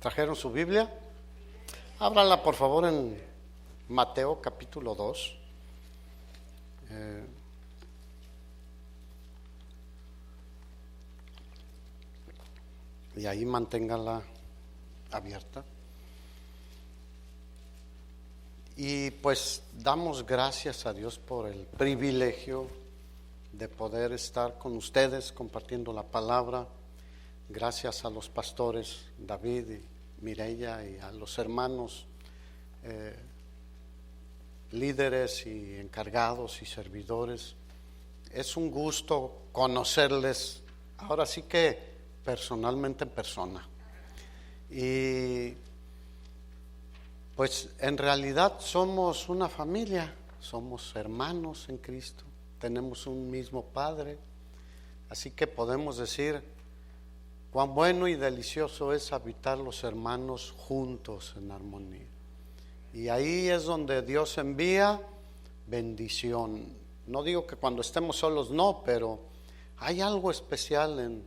¿Trajeron su Biblia? Ábranla por favor en Mateo capítulo 2. Y ahí manténganla abierta. Y pues damos gracias a Dios por el privilegio de poder estar con ustedes compartiendo la palabra. Gracias a los pastores David y Mireya y a los hermanos líderes y encargados y servidores. Es un gusto conocerles, ahora sí que personalmente en persona. Y pues en realidad somos una familia, somos hermanos en Cristo, tenemos un mismo Padre, así que podemos decir cuán bueno y delicioso es habitar los hermanos juntos en armonía. Y ahí es donde Dios envía bendición. No digo que cuando estemos solos no, pero hay algo especial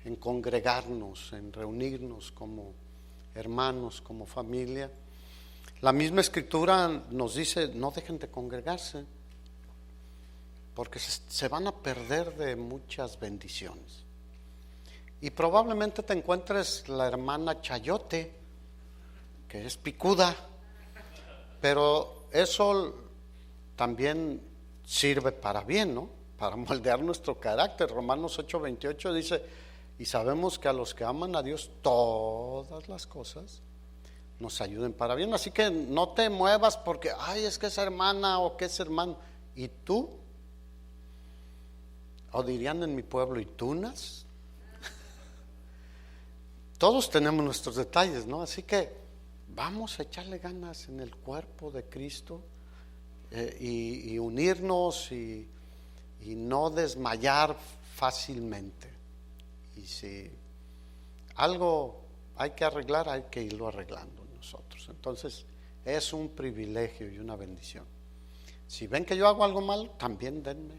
en congregarnos, en reunirnos como hermanos, como familia. La misma Escritura nos dice, no dejen de congregarse, porque se van a perder de muchas bendiciones. Y probablemente te encuentres la hermana Chayote, que es picuda, pero eso también sirve para bien, ¿no? Para moldear nuestro carácter. Romanos 8:28 dice, y sabemos que a los que aman a Dios todas las cosas nos ayuden para bien. Así que no te muevas porque, ay, es que es hermana o que es hermano. ¿Y tú? O dirían en mi pueblo, ¿y túnas? Todos tenemos nuestros detalles, ¿no? Así que vamos a echarle ganas en el cuerpo de Cristo y unirnos y no desmayar fácilmente. Y si algo hay que arreglar, hay que irlo arreglando nosotros. Entonces es un privilegio y una bendición. Si ven que yo hago algo malo, también denme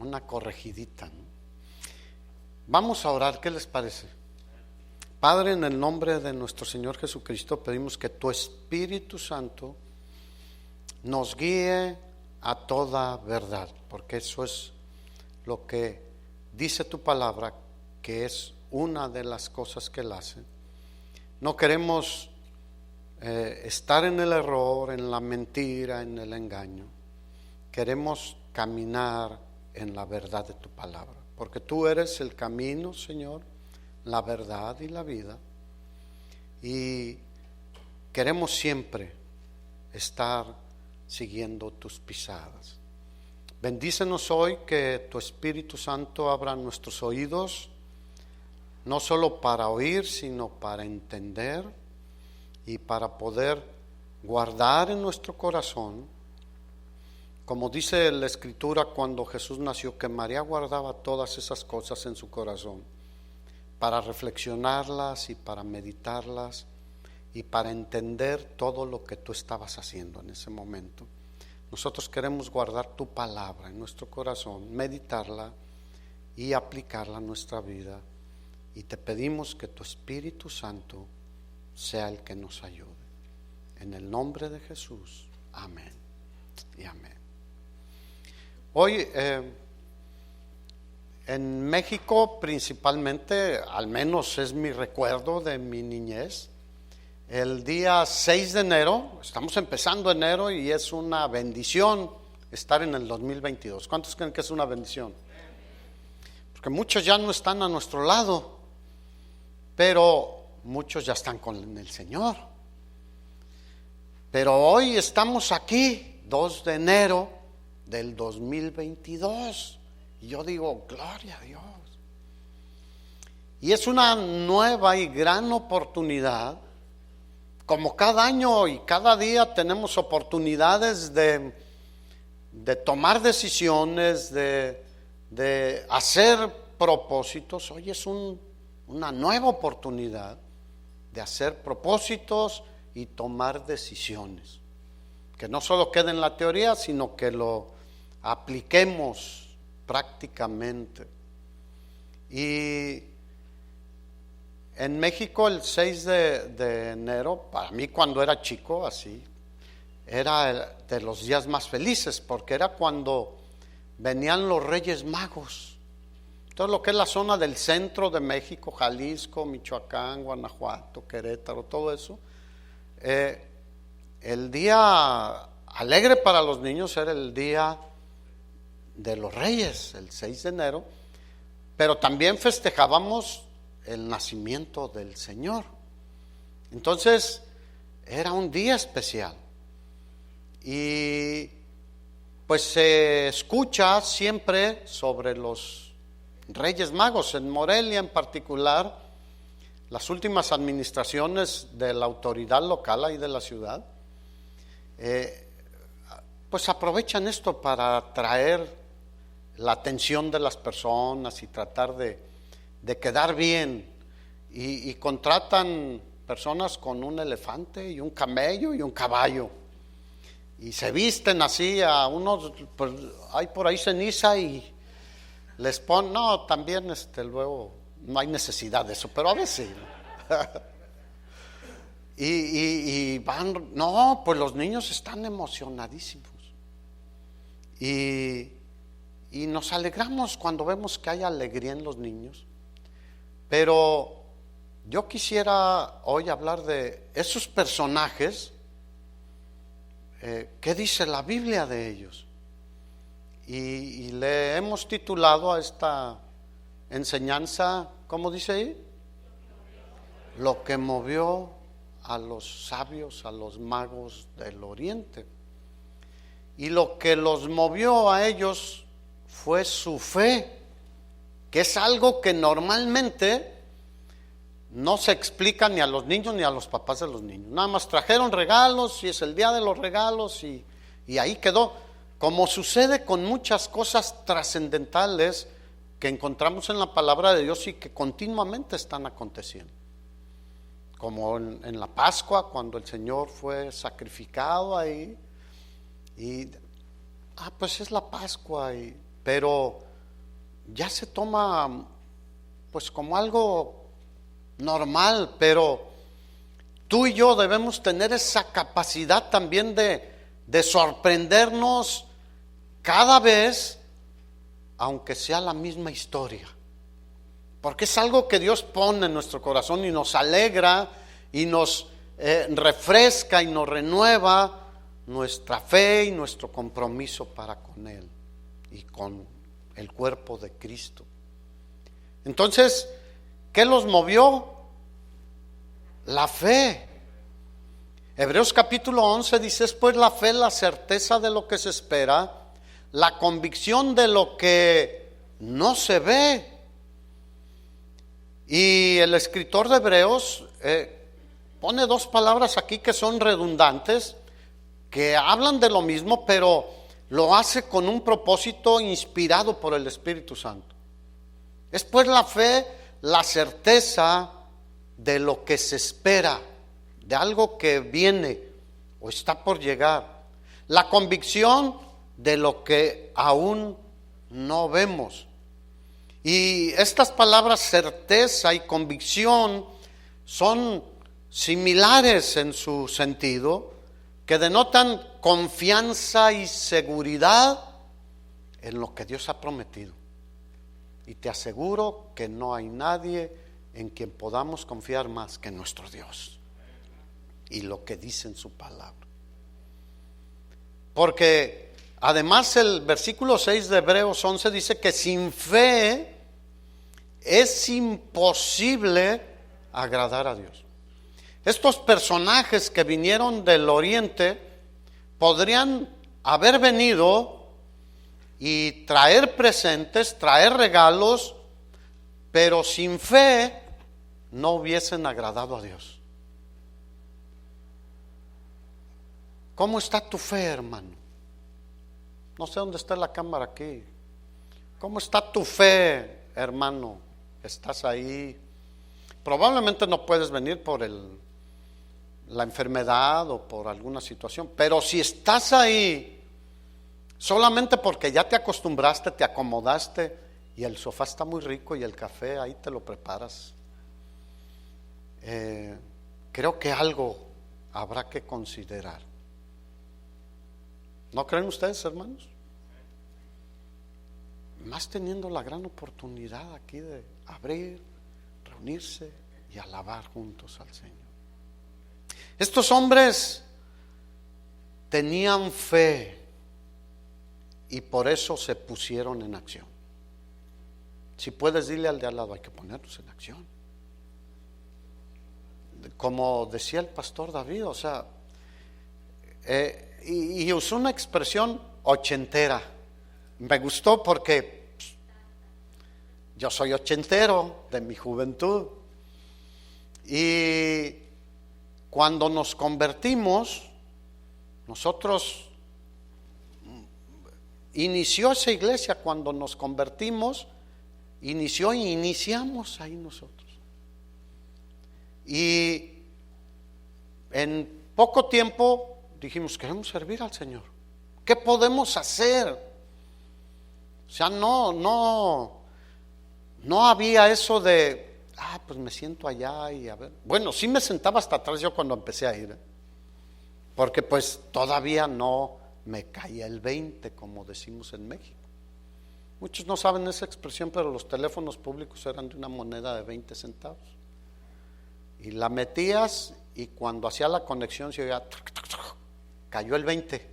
una corregidita, ¿no? Vamos a orar, ¿qué les parece? Padre, en el nombre de nuestro Señor Jesucristo, pedimos que tu Espíritu Santo nos guíe a toda verdad, porque eso es lo que dice tu palabra, que es una de las cosas que Él hace. No queremos estar en el error, en la mentira, en el engaño. Queremos caminar en la verdad de tu palabra, porque tú eres el camino, Señor, la verdad y la vida, y queremos siempre estar siguiendo tus pisadas. Bendícenos hoy, que tu Espíritu Santo abra nuestros oídos, no solo para oír, sino para entender y para poder guardar en nuestro corazón. Como dice la Escritura cuando Jesús nació, que María guardaba todas esas cosas en su corazón para reflexionarlas y para meditarlas y para entender todo lo que tú estabas haciendo en ese momento. Nosotros queremos guardar tu palabra en nuestro corazón, meditarla y aplicarla a nuestra vida. Y te pedimos que tu Espíritu Santo sea el que nos ayude. En el nombre de Jesús, amén y amén. Hoy en México principalmente, al menos es mi recuerdo de mi niñez, el día 6 de enero, estamos empezando enero y es una bendición estar en el 2022. ¿Cuántos creen que es una bendición? Porque muchos ya no están a nuestro lado, pero muchos ya están con el Señor. Pero hoy estamos aquí, 2 de enero del 2022, y yo digo, gloria a Dios. Y es una nueva y gran oportunidad. Como cada año y cada día tenemos oportunidades de tomar decisiones, de hacer propósitos. Hoy es una nueva oportunidad de hacer propósitos y tomar decisiones. Que no solo quede en la teoría, sino que lo apliquemos prácticamente. Y En México el 6 de enero, para mí cuando era chico, así, era de los días más felices, porque era cuando venían los Reyes Magos. Todo lo que es la zona del centro de México, Jalisco, Michoacán, Guanajuato, Querétaro, todo eso. El día alegre para los niños era el día de los Reyes, el 6 de enero, pero también festejábamos el nacimiento del Señor. Entonces, era un día especial. Y pues se escucha siempre sobre los Reyes Magos. En Morelia en particular, las últimas administraciones de la autoridad local ahí de la ciudad, pues aprovechan esto para atraer la atención de las personas y tratar de quedar bien, y contratan personas con un elefante y un camello y un caballo, y se visten así. A unos, pues hay por ahí ceniza y les ponen, no, también luego no hay necesidad de eso, pero a veces y van, no, pues los niños están emocionadísimos, y nos alegramos cuando vemos que hay alegría en los niños. Pero yo quisiera hoy hablar de esos personajes. ¿Qué dice la Biblia de ellos? Y le hemos titulado a esta enseñanza, ¿cómo dice ahí? Lo que movió a los sabios, a los magos del oriente. Y lo que los movió a ellos fue su fe, que es algo que normalmente no se explica ni a los niños ni a los papás de los niños. Nada más trajeron regalos y es el día de los regalos y ahí quedó. Como sucede con muchas cosas trascendentales que encontramos en la palabra de Dios y que continuamente están aconteciendo. Como en la Pascua, cuando el Señor fue sacrificado ahí, y pues es la Pascua, pero ya se toma pues como algo normal. Pero tú y yo debemos tener esa capacidad también de sorprendernos cada vez, aunque sea la misma historia, porque es algo que Dios pone en nuestro corazón y nos alegra y nos refresca y nos renueva nuestra fe y nuestro compromiso para con Él y con el cuerpo de Cristo. Entonces, ¿qué los movió? La fe. Hebreos capítulo 11 dice: es pues la fe, la certeza de lo que se espera, la convicción de lo que no se ve. Y el escritor de Hebreos pone dos palabras aquí que son redundantes, que hablan de lo mismo, pero lo hace con un propósito inspirado por el Espíritu Santo. Es pues la fe, la certeza de lo que se espera, de algo que viene o está por llegar. La convicción de lo que aún no vemos. Y estas palabras certeza y convicción son similares en su sentido, que denotan confianza y seguridad en lo que Dios ha prometido. Y te aseguro que no hay nadie en quien podamos confiar más que en nuestro Dios y lo que dice en su palabra. Porque además el versículo 6 de Hebreos 11 dice que sin fe es imposible agradar a Dios. Estos personajes que vinieron del oriente podrían haber venido y traer presentes, traer regalos, pero sin fe no hubiesen agradado a Dios. ¿Cómo está tu fe, hermano? No sé dónde está la cámara aquí. ¿Cómo está tu fe, hermano? ¿Estás ahí? Probablemente no puedes venir por la enfermedad o por alguna situación, pero si estás ahí solamente porque ya te acostumbraste, te acomodaste y el sofá está muy rico y el café ahí te lo preparas creo que algo habrá que considerar. ¿No creen ustedes, hermanos? Más teniendo la gran oportunidad aquí de abrir, reunirse y alabar juntos al Señor. Estos hombres tenían fe y por eso se pusieron en acción. Si puedes, dile al de al lado, hay que ponernos en acción. Como decía el pastor David, o sea, y usó una expresión ochentera. Me gustó porque yo soy ochentero de mi juventud. Y cuando nos convertimos, nosotros, inició esa iglesia cuando nos convertimos, iniciamos ahí nosotros. Y en poco tiempo dijimos, queremos servir al Señor. ¿Qué podemos hacer? O sea, no había eso de, pues me siento allá y a ver. Bueno, sí me sentaba hasta atrás yo cuando empecé a ir, porque pues todavía no me caía el 20, como decimos en México. Muchos no saben esa expresión, pero los teléfonos públicos eran de una moneda de 20 centavos. Y la metías y cuando hacía la conexión se oía, cayó el 20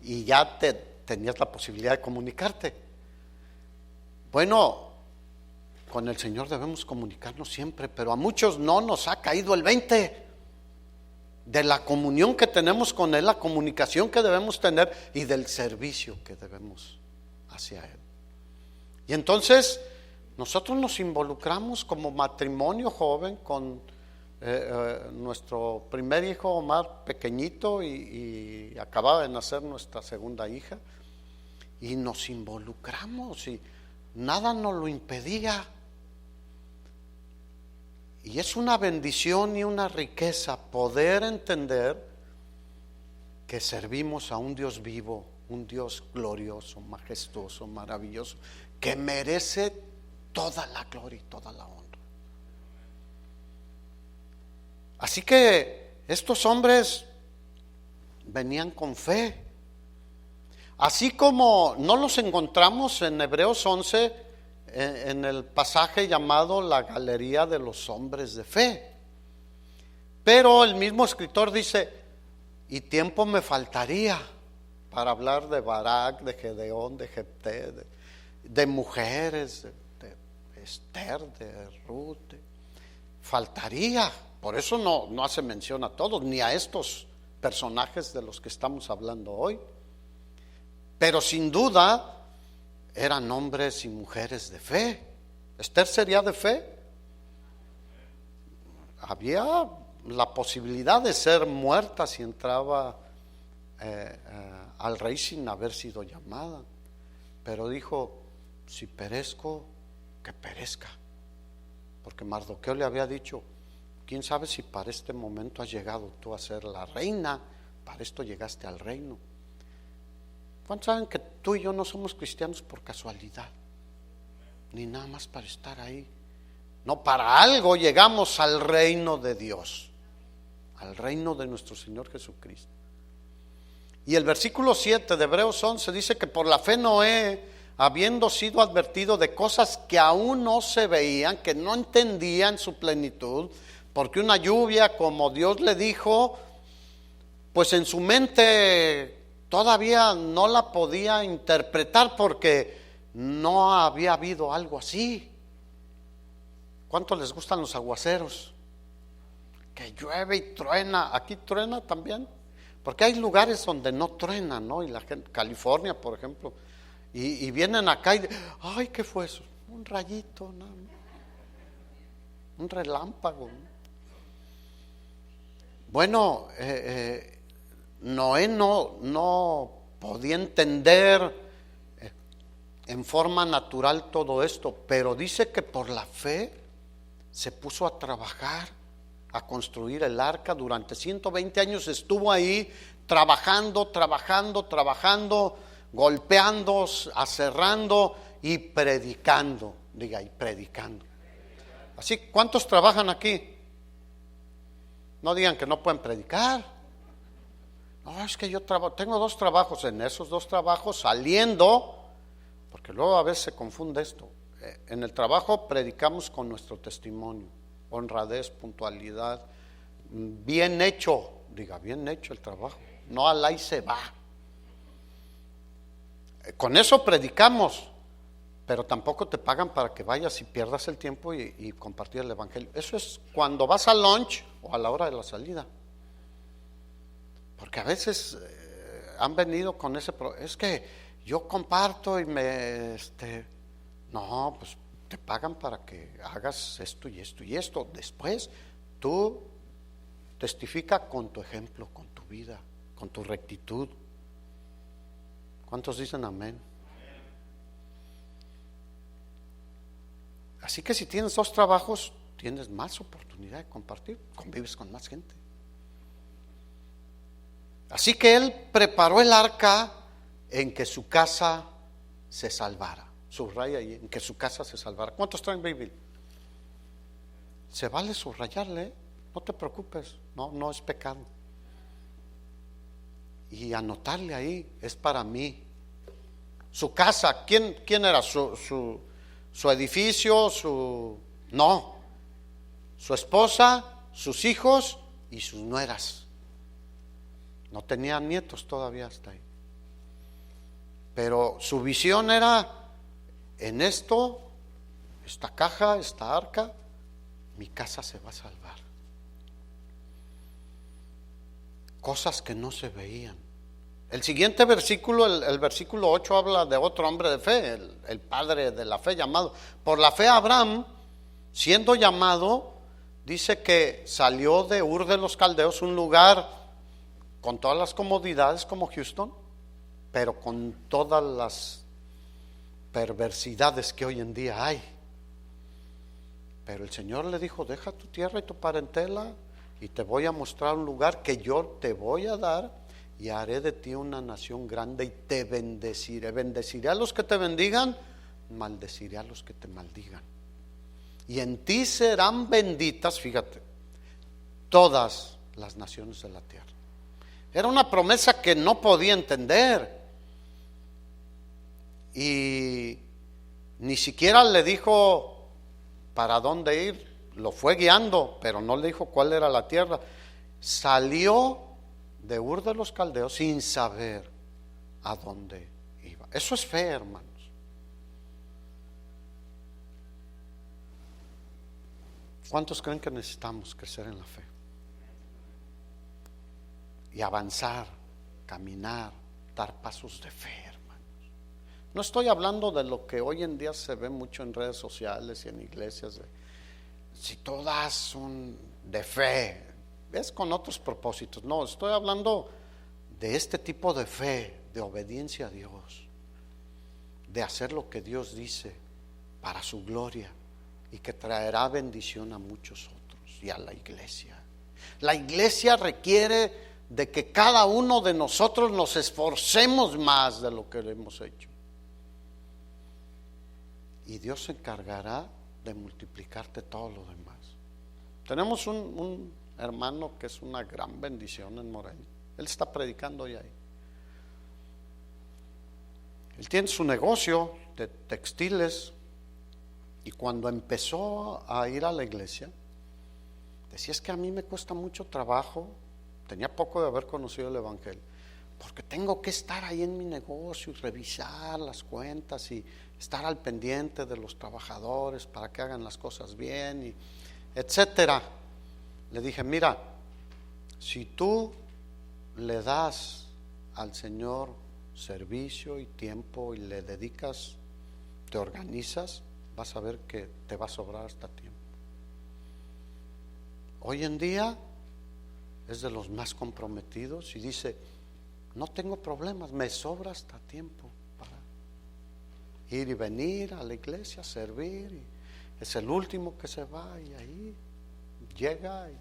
y ya tenías la posibilidad de comunicarte. Bueno, con el Señor debemos comunicarnos siempre, pero a muchos no nos ha caído el 20 de la comunión que tenemos con Él, la comunicación que debemos tener y del servicio que debemos hacia Él. Y entonces nosotros nos involucramos como matrimonio joven con nuestro primer hijo Omar, pequeñito, y acababa de nacer nuestra segunda hija, y nos involucramos y nada nos lo impedía. Y es una bendición y una riqueza poder entender que servimos a un Dios vivo, un Dios glorioso, majestuoso, maravilloso, que merece toda la gloria y toda la honra. Así que estos hombres venían con fe. Así como no los encontramos en Hebreos 11, en el pasaje llamado la galería de los hombres de fe. Pero el mismo escritor dice, y tiempo me faltaría para hablar de Barak, de Gedeón, de Jefté, de mujeres, de Esther, de Ruth. Faltaría. Por eso no hace mención a todos, ni a estos personajes de los que estamos hablando hoy. Pero sin duda eran hombres y mujeres de fe. ¿Esther sería de fe? Había la posibilidad de ser muerta si entraba al rey sin haber sido llamada. Pero dijo, si perezco, que perezca. Porque Mardoqueo le había dicho, quién sabe si para este momento has llegado tú a ser la reina, para esto llegaste al reino. ¿Cuántos saben que tú y yo no somos cristianos por casualidad? Ni nada más para estar ahí. No, para algo llegamos al reino de Dios, al reino de nuestro Señor Jesucristo. Y el versículo 7 de Hebreos 11 dice que por la fe Noé, habiendo sido advertido de cosas que aún no se veían, que no entendía en su plenitud, porque una lluvia, como Dios le dijo, pues en su mente todavía no la podía interpretar porque no había habido algo así. ¿Cuánto les gustan los aguaceros? Que llueve y truena. ¿Aquí truena también? Porque hay lugares donde no truena, ¿no? Y la gente, California, por ejemplo, y vienen acá y ¡ay, qué fue eso! Un rayito, ¿no? Un relámpago, ¿no? Bueno, Noé no podía entender en forma natural todo esto, pero dice que por la fe se puso a trabajar, a construir el arca. Durante 120 años estuvo ahí trabajando, golpeando, aserrando y predicando. Diga, y predicando. Así, ¿cuántos trabajan aquí? No digan que no pueden predicar. No, es que yo tengo 2 trabajos. En esos 2 trabajos saliendo, porque luego a veces se confunde esto. En el trabajo predicamos con nuestro testimonio, honradez, puntualidad, bien hecho, diga bien hecho el trabajo, no al ahí se va. Con eso predicamos, pero tampoco te pagan para que vayas y pierdas el tiempo y compartir el evangelio. Eso es cuando vas al lunch o a la hora de la salida. Porque a veces han venido con es que yo comparto y no, pues te pagan para que hagas esto y esto y esto. Después tú testifica con tu ejemplo, con tu vida, con tu rectitud. ¿Cuántos dicen amén? Así que si tienes 2 trabajos, tienes más oportunidad de compartir, convives con más gente. Así que él preparó el arca en que su casa se salvara. Subraya ahí, en que su casa se salvara. ¿Cuántos traen Biblia? Se vale subrayarle, no te preocupes, no es pecado. Y anotarle ahí, es para mí. Su casa, ¿quién era? Su edificio, no, su esposa, sus hijos y sus nueras. No tenía nietos todavía hasta ahí. Pero su visión era, en esto, esta caja, esta arca, mi casa se va a salvar. Cosas que no se veían. El siguiente versículo, el versículo 8, habla de otro hombre de fe, el padre de la fe llamado. Por la fe Abraham, siendo llamado, dice que salió de Ur de los Caldeos, un lugar con todas las comodidades como Houston, pero con todas las perversidades que hoy en día hay. Pero el Señor le dijo, deja tu tierra y tu parentela y te voy a mostrar un lugar que yo te voy a dar y haré de ti una nación grande y te bendeciré. Bendeciré a los que te bendigan, maldeciré a los que te maldigan. Y en ti serán benditas, fíjate, todas las naciones de la tierra. Era una promesa que no podía entender. Y ni siquiera le dijo para dónde ir. Lo fue guiando, pero no le dijo cuál era la tierra. Salió de Ur de los Caldeos sin saber a dónde iba. Eso es fe, hermanos. ¿Cuántos creen que necesitamos crecer en la fe? Y avanzar, caminar, dar pasos de fe, hermanos. No estoy hablando de lo que hoy en día se ve mucho en redes sociales y en iglesias, si todas son de fe, es con otros propósitos. No, estoy hablando de este tipo de fe, de obediencia a Dios, de hacer lo que Dios dice para su gloria y que traerá bendición a muchos otros y a la iglesia. La iglesia requiere de que cada uno de nosotros nos esforcemos más de lo que hemos hecho. Y Dios se encargará de multiplicarte todo lo demás. Tenemos un hermano que es una gran bendición en Morelia. Él está predicando hoy ahí. Él tiene su negocio de textiles y cuando empezó a ir a la iglesia, decía, es que a mí me cuesta mucho trabajo. Tenía poco de haber conocido el evangelio, porque tengo que estar ahí en mi negocio y revisar las cuentas y estar al pendiente de los trabajadores para que hagan las cosas bien, y etcétera. Le dije, mira, si tú le das al Señor servicio y tiempo y le dedicas, te organizas, vas a ver que te va a sobrar hasta tiempo. Hoy en día es de los más comprometidos y dice, no tengo problemas, me sobra hasta tiempo para ir y venir a la iglesia, servir, y es el último que se va y ahí llega y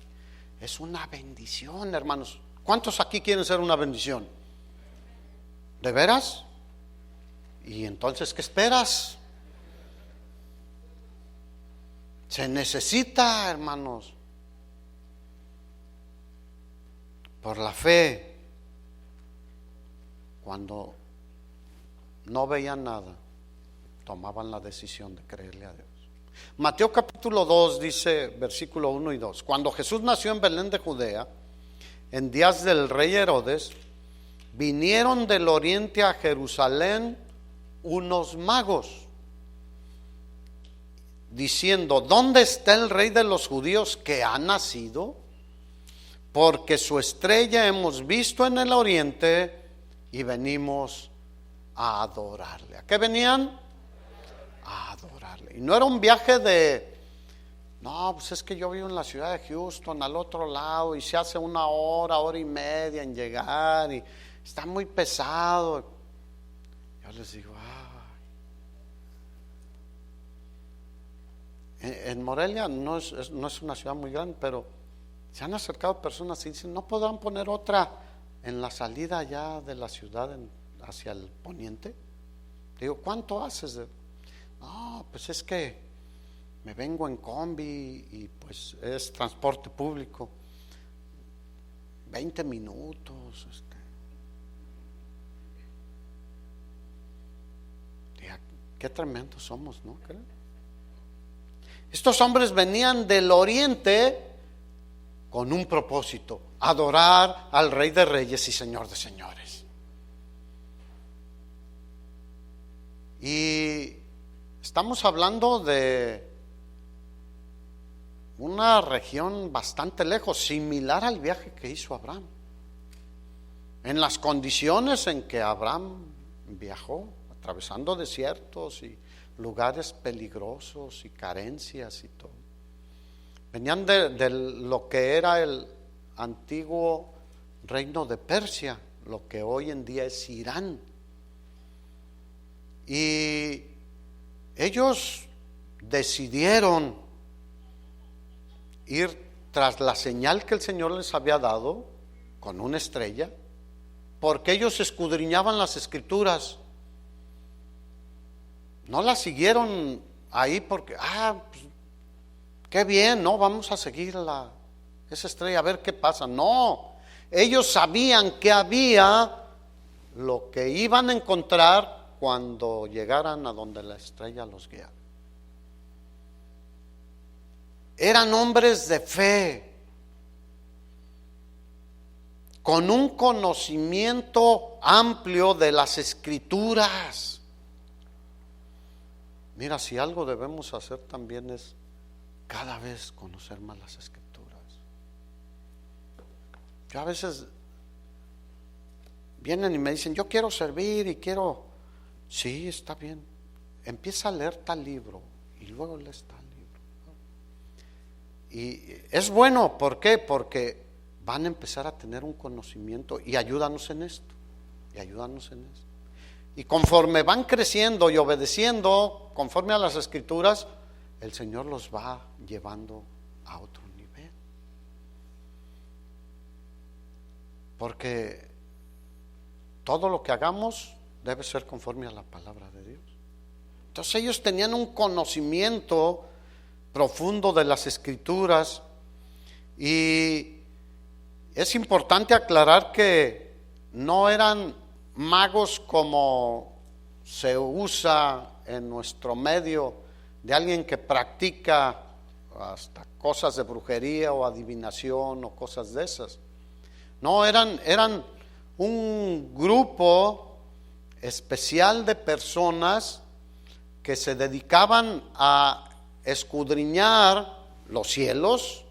es una bendición, hermanos. ¿Cuántos aquí quieren ser una bendición? ¿De veras? ¿Y entonces qué esperas? Se necesita, hermanos. Por la fe, cuando no veían nada, tomaban la decisión de creerle a Dios. Mateo capítulo 2 dice, versículo 1 y 2: Cuando Jesús nació en Belén de Judea, en días del rey Herodes, vinieron del oriente a Jerusalén unos magos, diciendo: ¿dónde está el rey de los judíos que ha nacido? Porque su estrella hemos visto en el oriente y venimos a adorarle. ¿A qué venían? A adorarle. Y no era un viaje de, no, pues es que yo vivo en la ciudad de Houston, al otro lado, y se hace una hora, hora y media en llegar, y está muy pesado. Yo les digo, en Morelia no es una ciudad muy grande, pero se han acercado personas y dicen, ¿no podrán poner otra en la salida allá de la ciudad hacia el poniente? Digo, ¿cuánto haces? No, pues es que me vengo en combi y pues es transporte público. 20 minutos. Qué tremendos somos, ¿no creen? Estos hombres venían del oriente con un propósito: adorar al Rey de Reyes y Señor de Señores. Y estamos hablando de una región bastante lejos, similar al viaje que hizo Abraham, en las condiciones en que Abraham viajó, atravesando desiertos y lugares peligrosos y carencias y todo. Venían de lo que era el antiguo reino de Persia, lo que hoy en día es Irán. Y ellos decidieron ir tras la señal que el Señor les había dado con una estrella, porque ellos escudriñaban las Escrituras. No la siguieron ahí porque, pues, qué bien, no, vamos a seguir esa estrella a ver qué pasa. No, ellos sabían que había lo que iban a encontrar cuando llegaran a donde la estrella los guiara. Eran hombres de fe, con un conocimiento amplio de las Escrituras. Mira, si algo debemos hacer también es cada vez conocer más las Escrituras. Yo a veces vienen y me dicen, yo quiero servir y quiero, sí, está bien, empieza a leer tal libro y luego lees tal libro. Y es bueno, ¿por qué? Porque van a empezar a tener un conocimiento y ayúdanos en esto, y ayúdanos en esto. Y conforme van creciendo y obedeciendo conforme a las Escrituras, el Señor los va llevando a otro nivel. Porque todo lo que hagamos debe ser conforme a la palabra de Dios. Entonces ellos tenían un conocimiento profundo de las Escrituras, y es importante aclarar que no eran magos como se usa en nuestro medio, de alguien que practica hasta cosas de brujería o adivinación o cosas de esas. No, eran un grupo especial de personas que se dedicaban a escudriñar los cielos,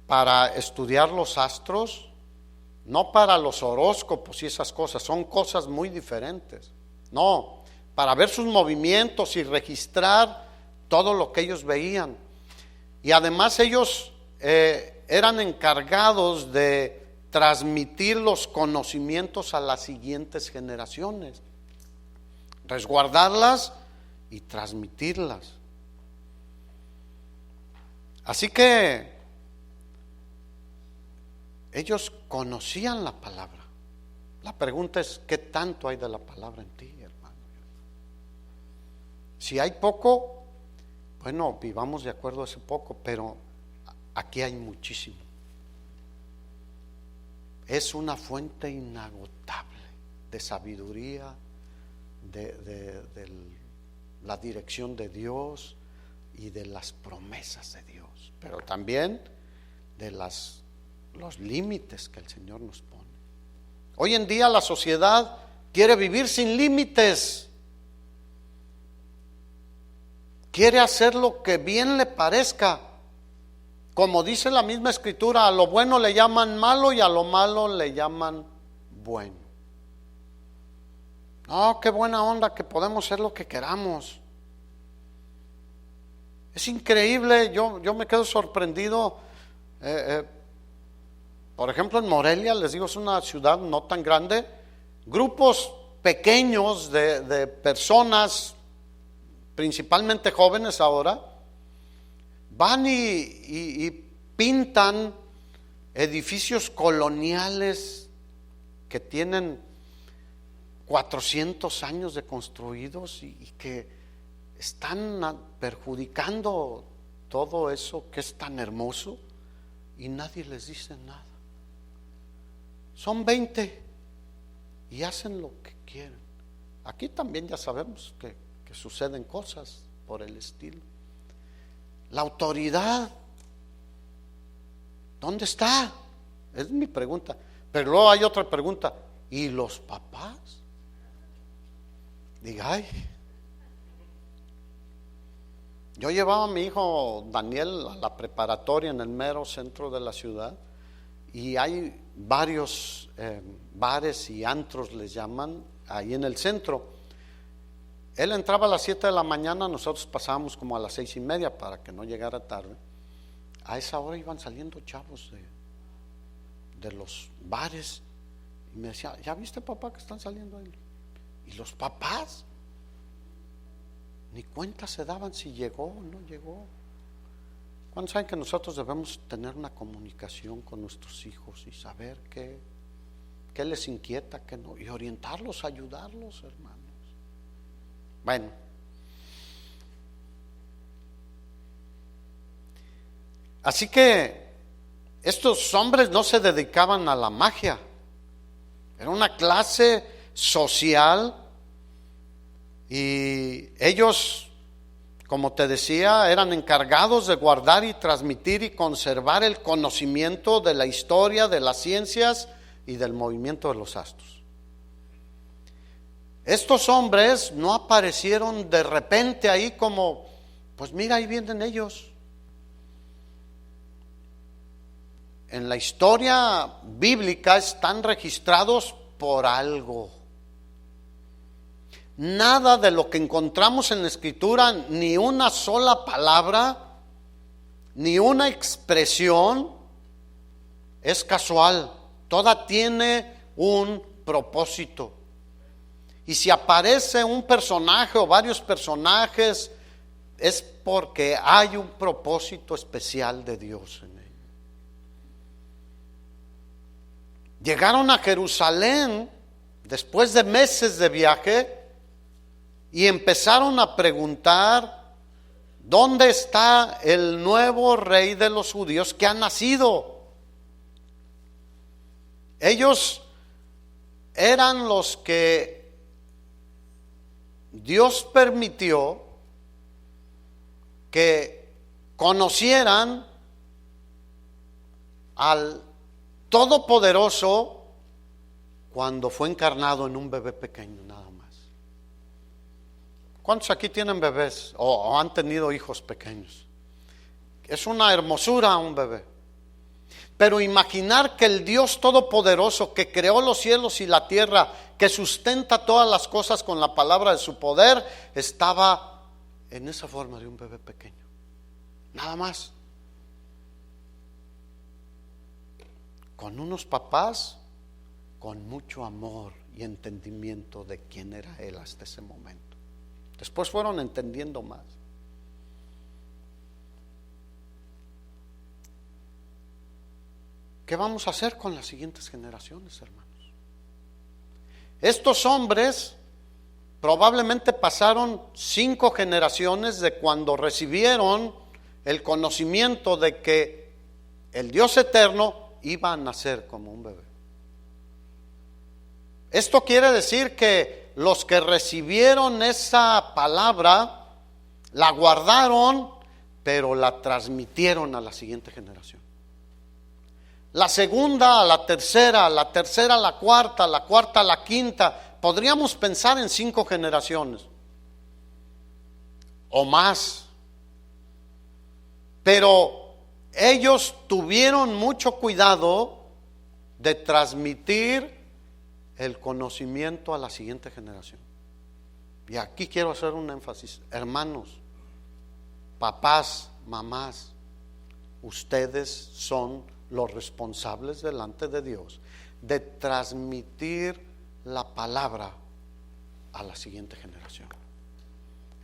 para estudiar los astros, no para los horóscopos y esas cosas, son cosas muy diferentes. No, para ver sus movimientos y registrar todo lo que ellos veían. Y además ellos eran encargados de transmitir los conocimientos a las siguientes generaciones, resguardarlas y transmitirlas. Así que ellos conocían la palabra. La pregunta es, ¿qué tanto hay de la palabra en ti, hermano? Si hay poco, bueno, vivamos de acuerdo a ese poco, pero aquí hay muchísimo. es una fuente inagotable de sabiduría, de la dirección de Dios y de las promesas de Dios, pero también de los límites que el Señor nos pone. Hoy en día la sociedad quiere vivir sin límites, quiere hacer lo que bien le parezca. Como dice la misma Escritura, a lo bueno le llaman malo y a lo malo le llaman bueno. No, qué buena onda que podemos hacer lo que queramos. Es increíble, yo me quedo sorprendido. Por ejemplo, en Morelia, les digo, es una ciudad no tan grande. Grupos pequeños de personas, principalmente jóvenes ahora, van y pintan edificios coloniales que tienen 400 años de construidos y que están perjudicando todo eso que es tan hermoso y nadie les dice nada. Son 20 y hacen lo que quieren. Aquí también ya sabemos que suceden cosas por el estilo. La autoridad, ¿dónde está? Es mi pregunta. Pero luego hay otra pregunta, ¿y los papás? Diga, ay. Yo llevaba a mi hijo Daniel a la preparatoria en el mero centro de la ciudad y hay varios bares y antros les llaman ahí en el centro. Él entraba a las 7 de la mañana, nosotros pasábamos como a las 6:30 para que no llegara tarde. A esa hora iban saliendo chavos de los bares y me decía, ¿ya viste, papá, que están saliendo ahí? Y los papás ni cuenta se daban si llegó o no llegó. ¿Cuántos saben que nosotros debemos tener una comunicación con nuestros hijos y saber qué les inquieta, qué no, y orientarlos, ayudarlos, hermanos? Bueno, así que estos hombres no se dedicaban a la magia, era una clase social y ellos, como te decía, eran encargados de guardar y transmitir y conservar el conocimiento de la historia, de las ciencias y del movimiento de los astros. Estos hombres no aparecieron de repente ahí como, pues mira, ahí vienen ellos. En la historia bíblica están registrados por algo. Nada de lo que encontramos en la Escritura, ni una sola palabra, ni una expresión es casual. Toda tiene un propósito. Y si aparece un personaje o varios personajes, es porque hay un propósito especial de Dios en ello. Llegaron a Jerusalén después de meses de viaje y empezaron a preguntar, ¿dónde está el nuevo rey de los judíos que ha nacido? Ellos eran los que Dios permitió que conocieran al Todopoderoso cuando fue encarnado en un bebé pequeño, nada más. ¿Cuántos aquí tienen bebés o han tenido hijos pequeños? Es una hermosura un bebé. Pero imaginar que el Dios Todopoderoso que creó los cielos y la tierra, que sustenta todas las cosas con la palabra de su poder, estaba en esa forma de un bebé pequeño. Nada más. Con unos papás con mucho amor y entendimiento de quién era Él hasta ese momento. Después fueron entendiendo más. ¿Qué vamos a hacer con las siguientes generaciones, hermanos? Estos hombres probablemente pasaron 5 generaciones de cuando recibieron el conocimiento de que el Dios eterno iba a nacer como un bebé. Esto quiere decir que los que recibieron esa palabra la guardaron, pero la transmitieron a la siguiente generación. La segunda a la tercera a la cuarta a la quinta. Podríamos pensar en 5 generaciones o más. Pero ellos tuvieron mucho cuidado de transmitir el conocimiento a la siguiente generación. Y aquí quiero hacer un énfasis. Hermanos, papás, mamás, ustedes son los responsables delante de Dios de transmitir la palabra a la siguiente generación.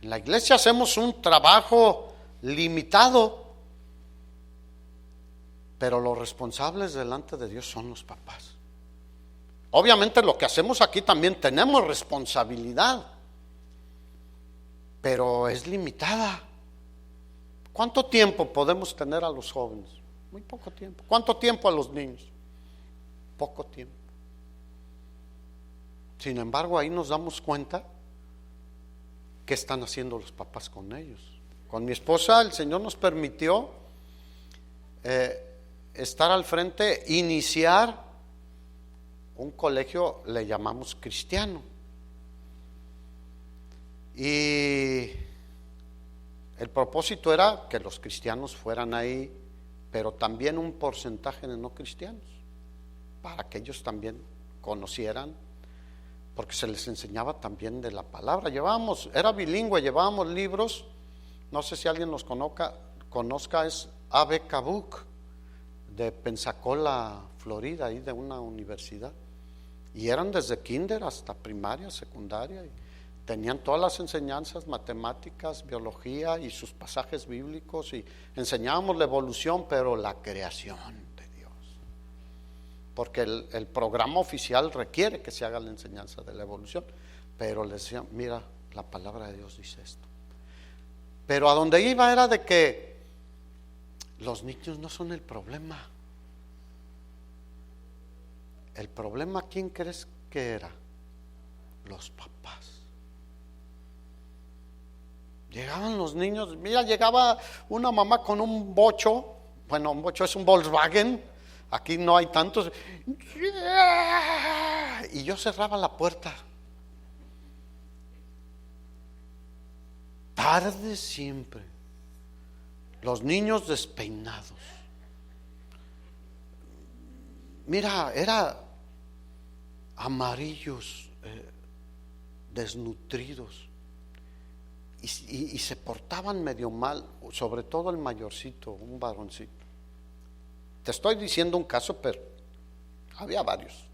En la iglesia hacemos un trabajo limitado, pero los responsables delante de Dios son los papás. Obviamente lo que hacemos aquí también tenemos responsabilidad, pero es limitada. ¿Cuánto tiempo podemos tener a los jóvenes? Muy poco tiempo. ¿Cuánto tiempo a los niños? Poco tiempo. Sin embargo, ahí nos damos cuenta qué están haciendo los papás con ellos. Con mi esposa, el Señor nos permitió estar al frente, iniciar un colegio, le llamamos cristiano. Y el propósito era que los cristianos fueran ahí, pero también un porcentaje de no cristianos, para que ellos también conocieran, porque se les enseñaba también de la palabra. Era bilingüe, llevábamos libros, no sé si alguien los conozca, es A.B. Kabuk, de Pensacola, Florida, ahí de una universidad. Y eran desde kinder hasta primaria, secundaria, y tenían todas las enseñanzas, matemáticas, biología y sus pasajes bíblicos, y enseñábamos la evolución, pero la creación de Dios. Porque el programa oficial requiere que se haga la enseñanza de la evolución, pero les decía, mira, la palabra de Dios dice esto. Pero a donde iba era de que los niños no son el problema. El problema, ¿quién crees que era? Los papás. Llegaban los niños, mira, llegaba una mamá con un bocho, bueno, un bocho es un Volkswagen, aquí no hay tantos, y yo cerraba la puerta. Tarde siempre, los niños despeinados. Mira, era amarillos, desnutridos, y se portaban medio mal, sobre todo el mayorcito, un varoncito. Te estoy diciendo un caso, pero había varios.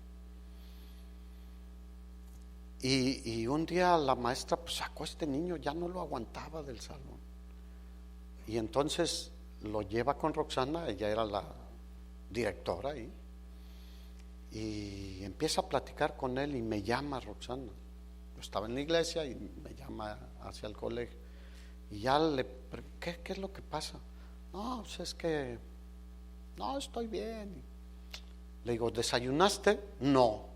Y un día la maestra pues sacó a este niño, ya no lo aguantaba del salón. Y entonces lo lleva con Roxana, ella era la directora ahí. Y empieza a platicar con él y me llama Roxana. Yo estaba en la iglesia y me llama hacia el colegio. Y ya ¿qué es lo que pasa? No, pues es que no, estoy bien. Le digo, ¿desayunaste? No.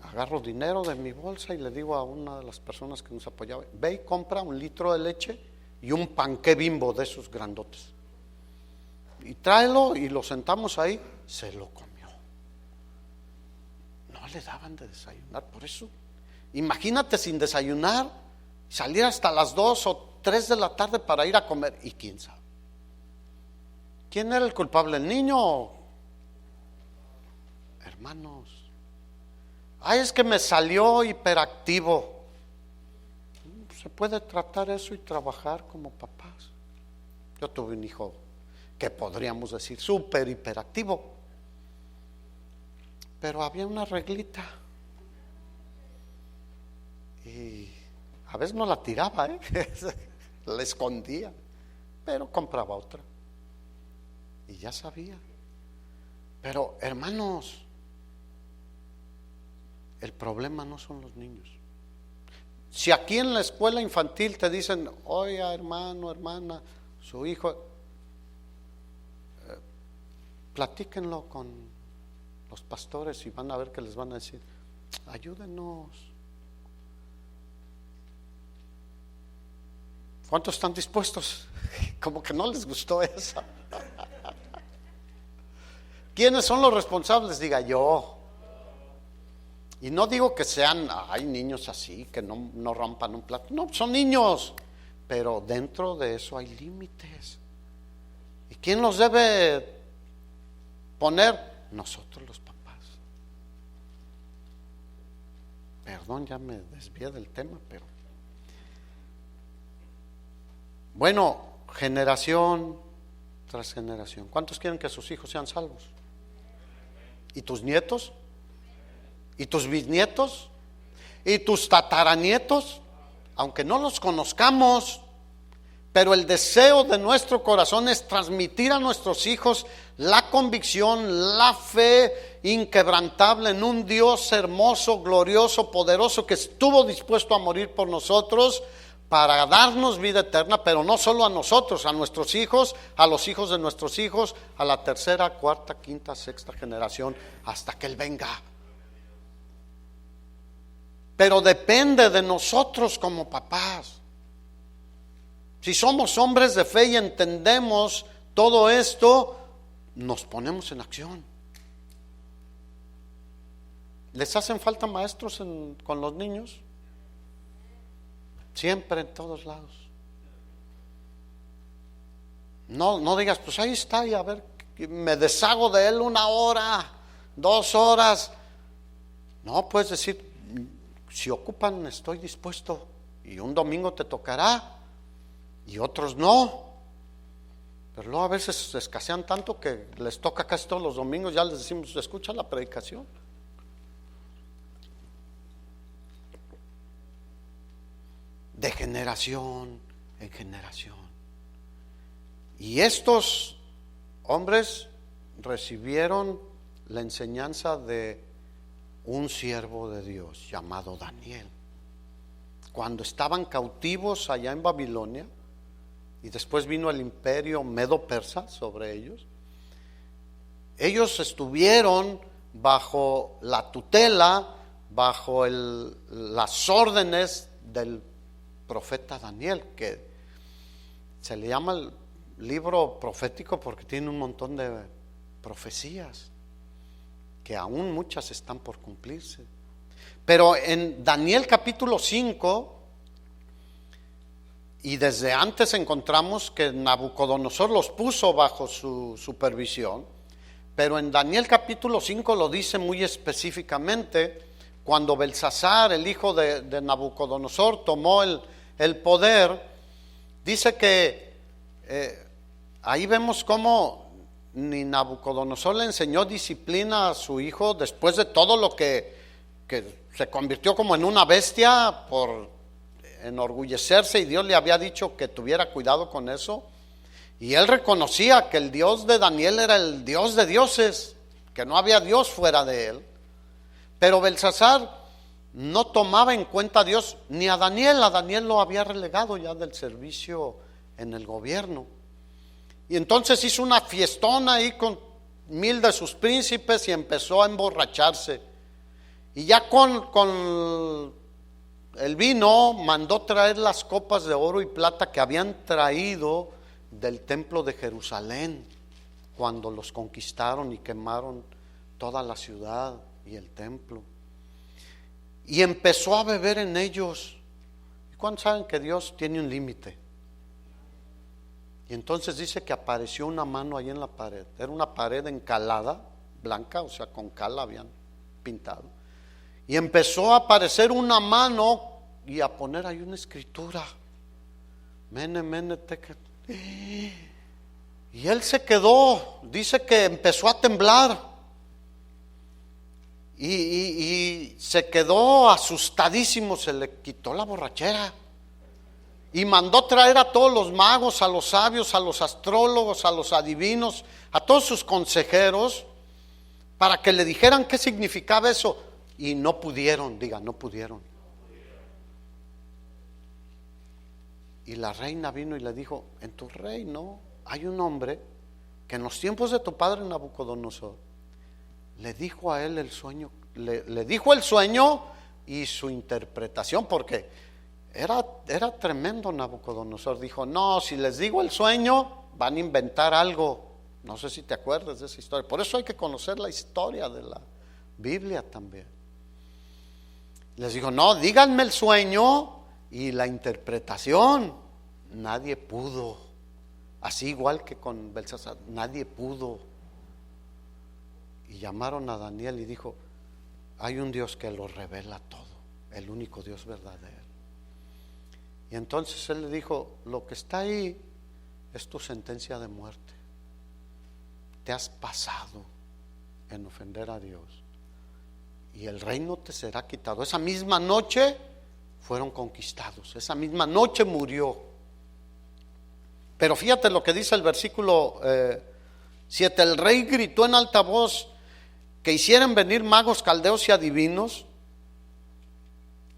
Agarro dinero de mi bolsa y le digo a una de las personas que nos apoyaba, ve y compra 1 litro de leche y un panqué Bimbo de esos grandotes. Y tráelo, y lo sentamos ahí. Se lo comió. No le daban de desayunar. Por eso, imagínate sin desayunar, salir hasta las 2 o 3 de la tarde para ir a comer. Y quién sabe quién era el culpable, el niño. Hermanos, ay, es que me salió hiperactivo. Se puede tratar eso y trabajar como papás. Yo tuve un hijo que podríamos decir súper hiperactivo, pero había una reglita y a veces no la tiraba, la escondía, pero compraba otra y ya sabía. Pero hermanos, el problema no son los niños. Si aquí en la escuela infantil te dicen, oiga hermano, hermana, su hijo, platíquenlo con los pastores, y van a ver que les van a decir: ayúdenos. ¿Cuántos están dispuestos? Como que no les gustó eso. ¿Quiénes son los responsables? Diga: yo. Y no digo que sean, hay niños así, que no rompan un plato. No, son niños. Pero dentro de eso hay límites. ¿Y quién los debe poner? Nosotros, los papás. Perdón, ya me desvié del tema, pero bueno, generación tras generación. ¿Cuántos quieren que sus hijos sean salvos? ¿Y tus nietos? ¿Y tus bisnietos? ¿Y tus tataranietos? Aunque no los conozcamos, pero el deseo de nuestro corazón es transmitir a nuestros hijos la convicción, la fe inquebrantable en un Dios hermoso, glorioso, poderoso, que estuvo dispuesto a morir por nosotros para darnos vida eterna, pero no solo a nosotros, a nuestros hijos, a los hijos de nuestros hijos, a la tercera, cuarta, quinta, sexta generación, hasta que Él venga. Pero depende de nosotros como papás. Si somos hombres de fe y entendemos todo esto, nos ponemos en acción. ¿Les hacen falta maestros con los niños? Siempre, en todos lados. No digas: pues ahí está, y a ver, me deshago de él 1 hora, 2 horas. No, puedes decir: si ocupan, estoy dispuesto, y un domingo te tocará y otros no. Pero luego a veces se escasean tanto que les toca casi todos los domingos. Ya les decimos: escucha la predicación. De generación en generación. Y estos hombres recibieron la enseñanza de un siervo de Dios llamado Daniel. Cuando estaban cautivos allá en Babilonia, y después vino el imperio medo-persa sobre ellos, ellos estuvieron bajo la tutela, bajo las órdenes del profeta Daniel, que se le llama el libro profético porque tiene un montón de profecías, que aún muchas están por cumplirse. Pero en Daniel capítulo 5, y desde antes encontramos que Nabucodonosor los puso bajo su supervisión, pero en Daniel capítulo 5 lo dice muy específicamente. Cuando Belsasar, el hijo de Nabucodonosor, tomó el poder, dice que ahí vemos cómo ni Nabucodonosor le enseñó disciplina a su hijo después de todo lo que se convirtió como en una bestia por enorgullecerse, y Dios le había dicho que tuviera cuidado con eso. Y él reconocía que el Dios de Daniel era el Dios de dioses, que no había Dios fuera de él. Pero Belsasar no tomaba en cuenta a Dios ni a Daniel. A Daniel lo había relegado ya del servicio en el gobierno. Y entonces hizo una fiestona ahí con 1000 de sus príncipes y empezó a emborracharse. Y ya con el vino mandó traer las copas de oro y plata que habían traído del templo de Jerusalén cuando los conquistaron y quemaron toda la ciudad y el templo. Y empezó a beber en ellos. ¿Y cuántos saben que Dios tiene un límite? Y entonces dice que apareció una mano ahí en la pared. Era una pared encalada, blanca, o sea, con cal habían pintado. Y empezó a aparecer una mano y a poner ahí una escritura. Mene, mene, tekel. Y él se quedó, dice que empezó a temblar. Y se quedó asustadísimo, se le quitó la borrachera. Y mandó traer a todos los magos, a los sabios, a los astrólogos, a los adivinos, a todos sus consejeros, para que le dijeran qué significaba eso. Y no pudieron, no pudieron. Y la reina vino y le dijo: en tu reino hay un hombre que en los tiempos de tu padre Nabucodonosor le dijo a él el sueño, le dijo el sueño y su interpretación, porque era tremendo Nabucodonosor. Dijo, no, si les digo el sueño, van a inventar algo. No sé si te acuerdas de esa historia. Por eso hay que conocer la historia de la Biblia también. Les dijo, no, díganme el sueño y la interpretación. Nadie pudo. Así igual que con Belsasar, nadie pudo. Y llamaron a Daniel y dijo, hay un Dios que lo revela todo, el único Dios verdadero. Y entonces él le dijo, lo que está ahí es tu sentencia de muerte. Te has pasado en ofender a Dios y el reino te será quitado. Esa misma noche fueron conquistados, esa misma noche murió. Pero fíjate lo que dice el versículo 7. El rey gritó en alta voz que hicieran venir magos, caldeos y adivinos,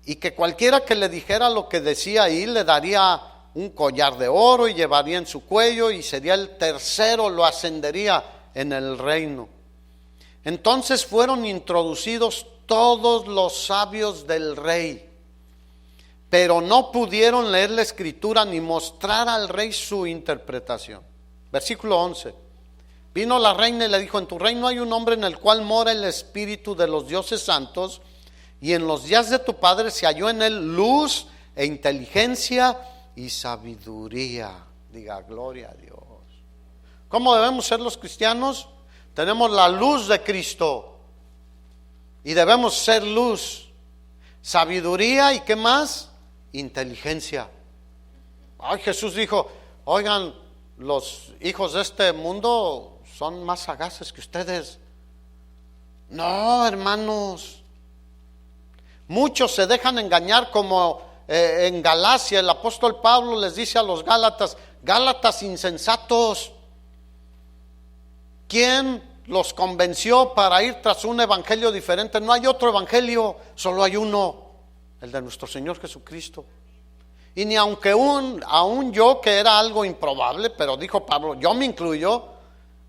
y que cualquiera que le dijera lo que decía ahí le daría un collar de oro y llevaría en su cuello, y sería el tercero, lo ascendería en el reino. Entonces fueron introducidos todos los sabios del rey, pero no pudieron leer la escritura ni mostrar al rey su interpretación. Versículo 11. Vino la reina y le dijo, en tu reino hay un hombre en el cual mora el espíritu de los dioses santos, y en los días de tu padre se halló en él luz e inteligencia y sabiduría. Diga, gloria a Dios. ¿Cómo debemos ser los cristianos? Tenemos la luz de Cristo y debemos ser luz, sabiduría y ¿qué más? Inteligencia. Ay, Jesús dijo, oigan, los hijos de este mundo son más sagaces que ustedes. No, hermanos. Muchos se dejan engañar, como en Galacia el apóstol Pablo les dice a los Gálatas, Gálatas insensatos. ¿Quién los convenció para ir tras un evangelio diferente? No hay otro evangelio, solo hay uno, el de nuestro Señor Jesucristo. Y ni aunque aún yo, que era algo improbable, pero dijo Pablo, yo me incluyo,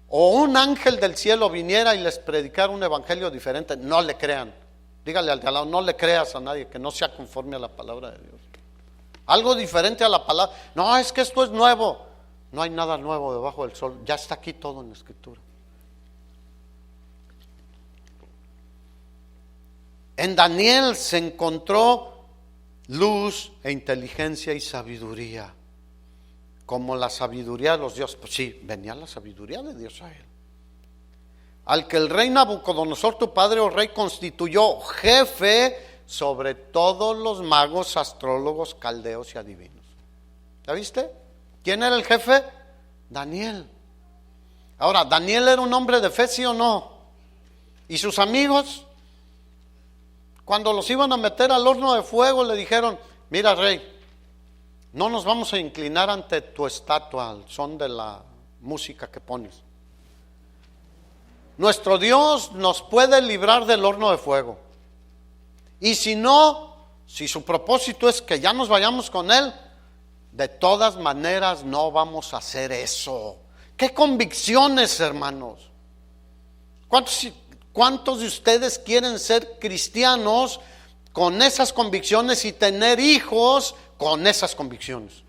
o un ángel del cielo viniera y les predicara un evangelio diferente, no le crean. Dígale al de al lado, no le creas a nadie que no sea conforme a la palabra de Dios. Algo diferente a la palabra. No, es que esto es nuevo. No hay nada nuevo debajo del sol. Ya está aquí todo en la escritura. En Daniel se encontró luz e inteligencia y sabiduría. Como la sabiduría de los dioses. Pues sí, venía la sabiduría de Dios a él. Al que el rey Nabucodonosor, tu padre, oh rey, constituyó jefe sobre todos los magos, astrólogos, caldeos y adivinos. ¿Ya viste? ¿Quién era el jefe? Daniel. Ahora, ¿Daniel era un hombre de fe, sí o no? ¿Y sus amigos? Cuando los iban a meter al horno de fuego, le dijeron, mira, rey, no nos vamos a inclinar ante tu estatua al son de la música que pones. Nuestro Dios nos puede librar del horno de fuego. Y si no, si su propósito es que ya nos vayamos con Él, de todas maneras no vamos a hacer eso. ¿Qué convicciones, hermanos? ¿Cuántos de ustedes quieren ser cristianos con esas convicciones y tener hijos con esas convicciones?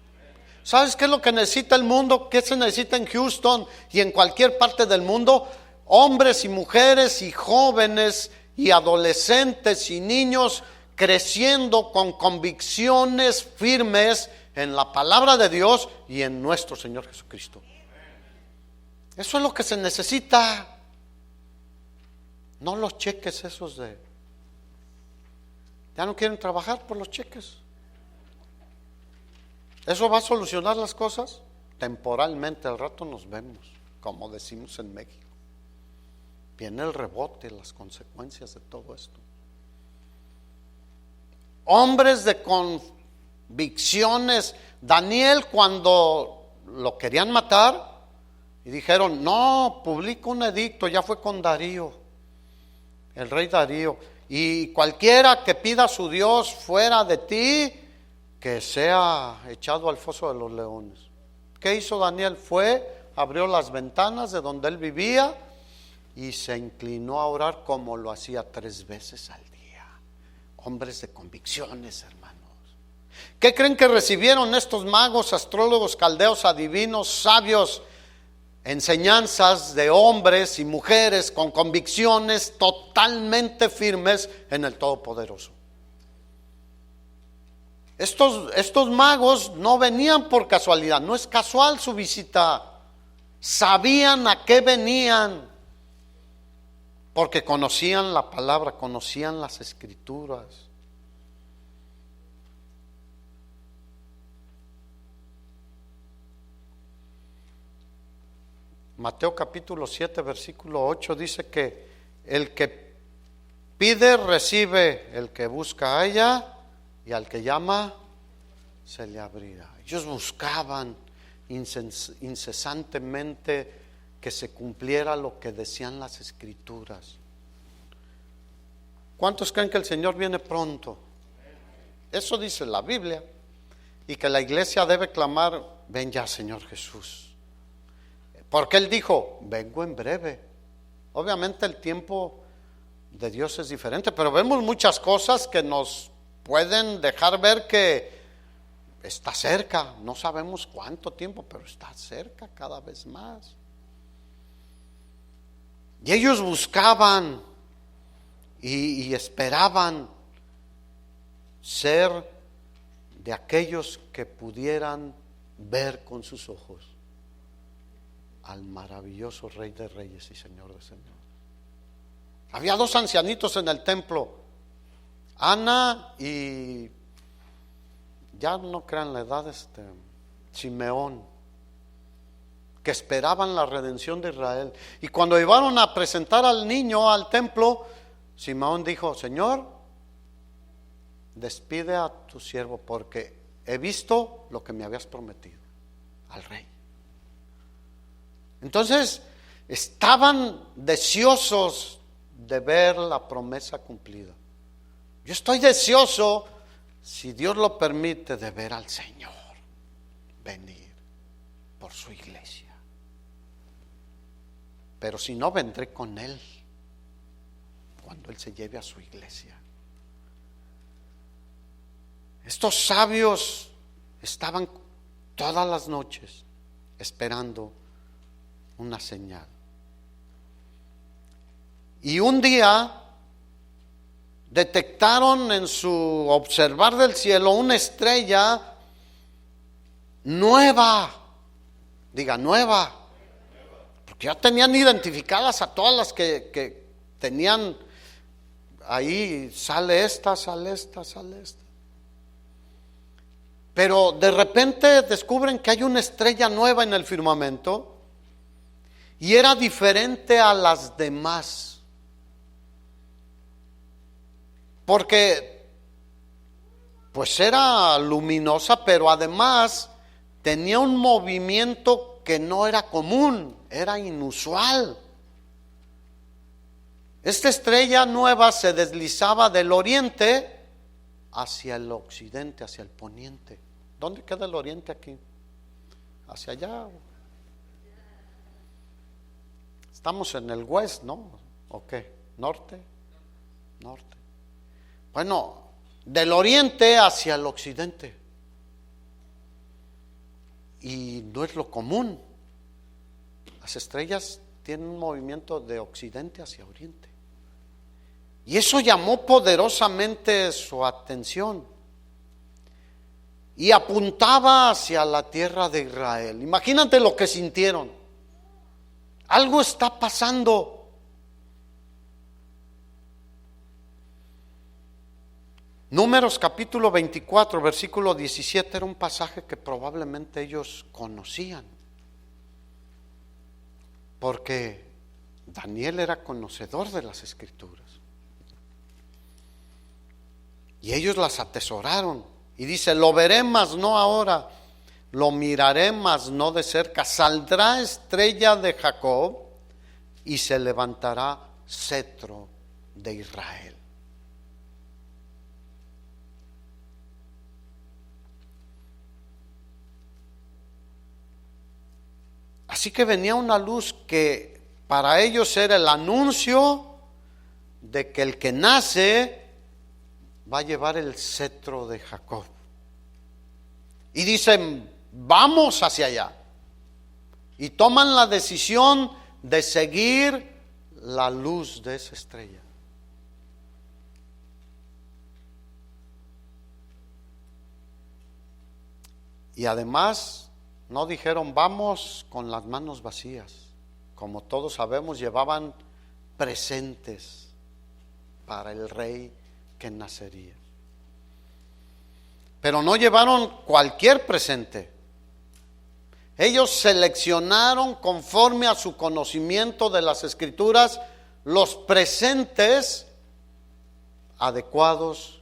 ¿Sabes qué es lo que necesita el mundo? ¿Qué se necesita en Houston y en cualquier parte del mundo? Hombres y mujeres y jóvenes y adolescentes y niños creciendo con convicciones firmes en la palabra de Dios y en nuestro Señor Jesucristo. Eso es lo que se necesita. No los cheques esos de... Ya no quieren trabajar por los cheques. ¿Eso va a solucionar las cosas? Temporalmente, al rato nos vemos, como decimos en México. Viene el rebote, las consecuencias de todo esto. Hombres de convicciones. Daniel, cuando lo querían matar y dijeron, no, publica un edicto, ya fue con Darío, el rey Darío, y cualquiera que pida a su Dios fuera de ti, que sea echado al foso de los leones. ¿Qué hizo Daniel? Fue, abrió las ventanas de donde él vivía y se inclinó a orar como lo hacía 3 veces al día. Hombres de convicciones, hermanos. ¿Qué creen que recibieron estos magos, astrólogos, caldeos, adivinos, sabios? Enseñanzas de hombres y mujeres con convicciones totalmente firmes en el Todopoderoso. Estos magos no venían por casualidad, no es casual su visita. Sabían a qué venían, porque conocían la palabra, conocían las escrituras. Mateo capítulo 7 versículo 8 dice que el que pide recibe, el que busca halla, y al que llama se le abrirá. Ellos buscaban incesantemente que se cumpliera lo que decían las escrituras. ¿Cuántos creen que el Señor viene pronto? Eso dice la Biblia, y que la iglesia debe clamar: ven ya, Señor Jesús. Porque Él dijo: vengo en breve. Obviamente el tiempo de Dios es diferente, pero vemos muchas cosas que nos pueden dejar ver que está cerca. No sabemos cuánto tiempo, pero está cerca cada vez más. Y ellos buscaban y esperaban ser de aquellos que pudieran ver con sus ojos al maravilloso Rey de Reyes y Señor de Señores. Había 2 ancianitos en el templo, Ana y, ya no crean la edad, Simeón, que esperaban la redención de Israel. Y cuando llevaron a presentar al niño al templo, Simeón dijo: Señor, despide a tu siervo, porque he visto lo que me habías prometido al rey. Entonces estaban deseosos de ver la promesa cumplida. Yo estoy deseoso, si Dios lo permite, de ver al Señor venir por su iglesia. Pero si no, vendré con Él cuando Él se lleve a su iglesia. Estos sabios estaban todas las noches esperando una señal. Y un día detectaron en su observar del cielo una estrella nueva. Diga, nueva. Porque ya tenían identificadas a todas las que tenían ahí. Sale esta, sale esta, sale esta. Pero de repente descubren que hay una estrella nueva en el firmamento y era diferente a las demás. Porque pues era luminosa, pero además tenía un movimiento que no era común, era inusual. Esta estrella nueva se deslizaba del oriente hacia el occidente, hacia el poniente. ¿Dónde queda el oriente aquí? Hacia allá. Estamos en el west, ¿no? ¿O qué? ¿Norte? Norte. Bueno, del oriente hacia el occidente. Y no es lo común. Las estrellas tienen un movimiento de occidente hacia oriente. Y eso llamó poderosamente su atención. Y apuntaba hacia la tierra de Israel. Imagínate lo que sintieron. Algo está pasando. Números capítulo 24, versículo 17 era un pasaje que probablemente ellos conocían. Porque Daniel era conocedor de las escrituras. Y ellos las atesoraron. Y dice: lo veré, mas no ahora. Lo miraré, mas no de cerca. Saldrá estrella de Jacob y se levantará cetro de Israel. Así que venía una luz que para ellos era el anuncio de que el que nace va a llevar el cetro de Jacob. Y dicen, vamos hacia allá. Y toman la decisión de seguir la luz de esa estrella. Y además no dijeron vamos con las manos vacías. Como todos sabemos, llevaban presentes para el rey que nacería. Pero no llevaron cualquier presente. Ellos seleccionaron conforme a su conocimiento de las Escrituras los presentes adecuados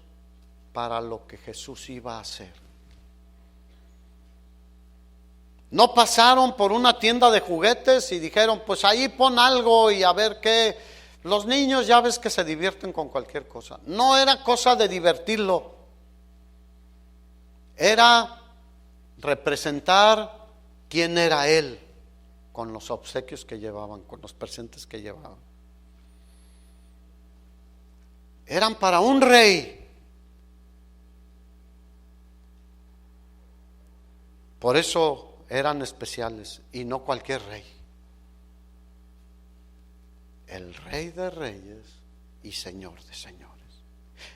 para lo que Jesús iba a hacer. No pasaron por una tienda de juguetes y dijeron, pues ahí pon algo y a ver qué. Los niños ya ves que se divierten con cualquier cosa. No era cosa de divertirlo. Era representar quién era Él con los obsequios que llevaban, con los presentes que llevaban. Eran para un rey. Por eso eran especiales y no cualquier rey. El Rey de Reyes y Señor de Señores.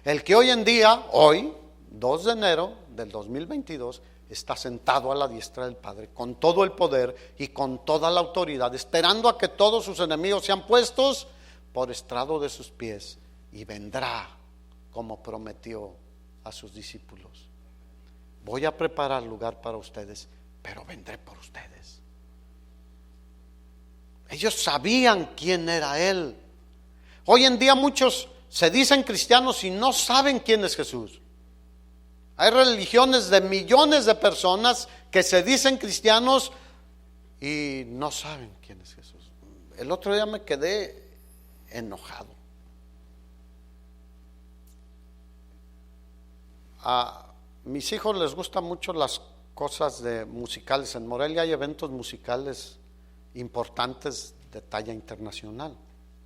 El que hoy en día, hoy, 2 de enero del 2022, está sentado a la diestra del Padre con todo el poder y con toda la autoridad, esperando a que todos sus enemigos sean puestos por estrado de sus pies, y vendrá como prometió a sus discípulos. Voy a preparar lugar para ustedes, pero vendré por ustedes. Ellos sabían quién era Él. Hoy en día muchos se dicen cristianos y no saben quién es Jesús. Hay religiones de millones de personas que se dicen cristianos y no saben quién es Jesús. El otro día me quedé enojado. A mis hijos les gustan mucho las cosas de musicales. En Morelia hay eventos musicales importantes de talla internacional,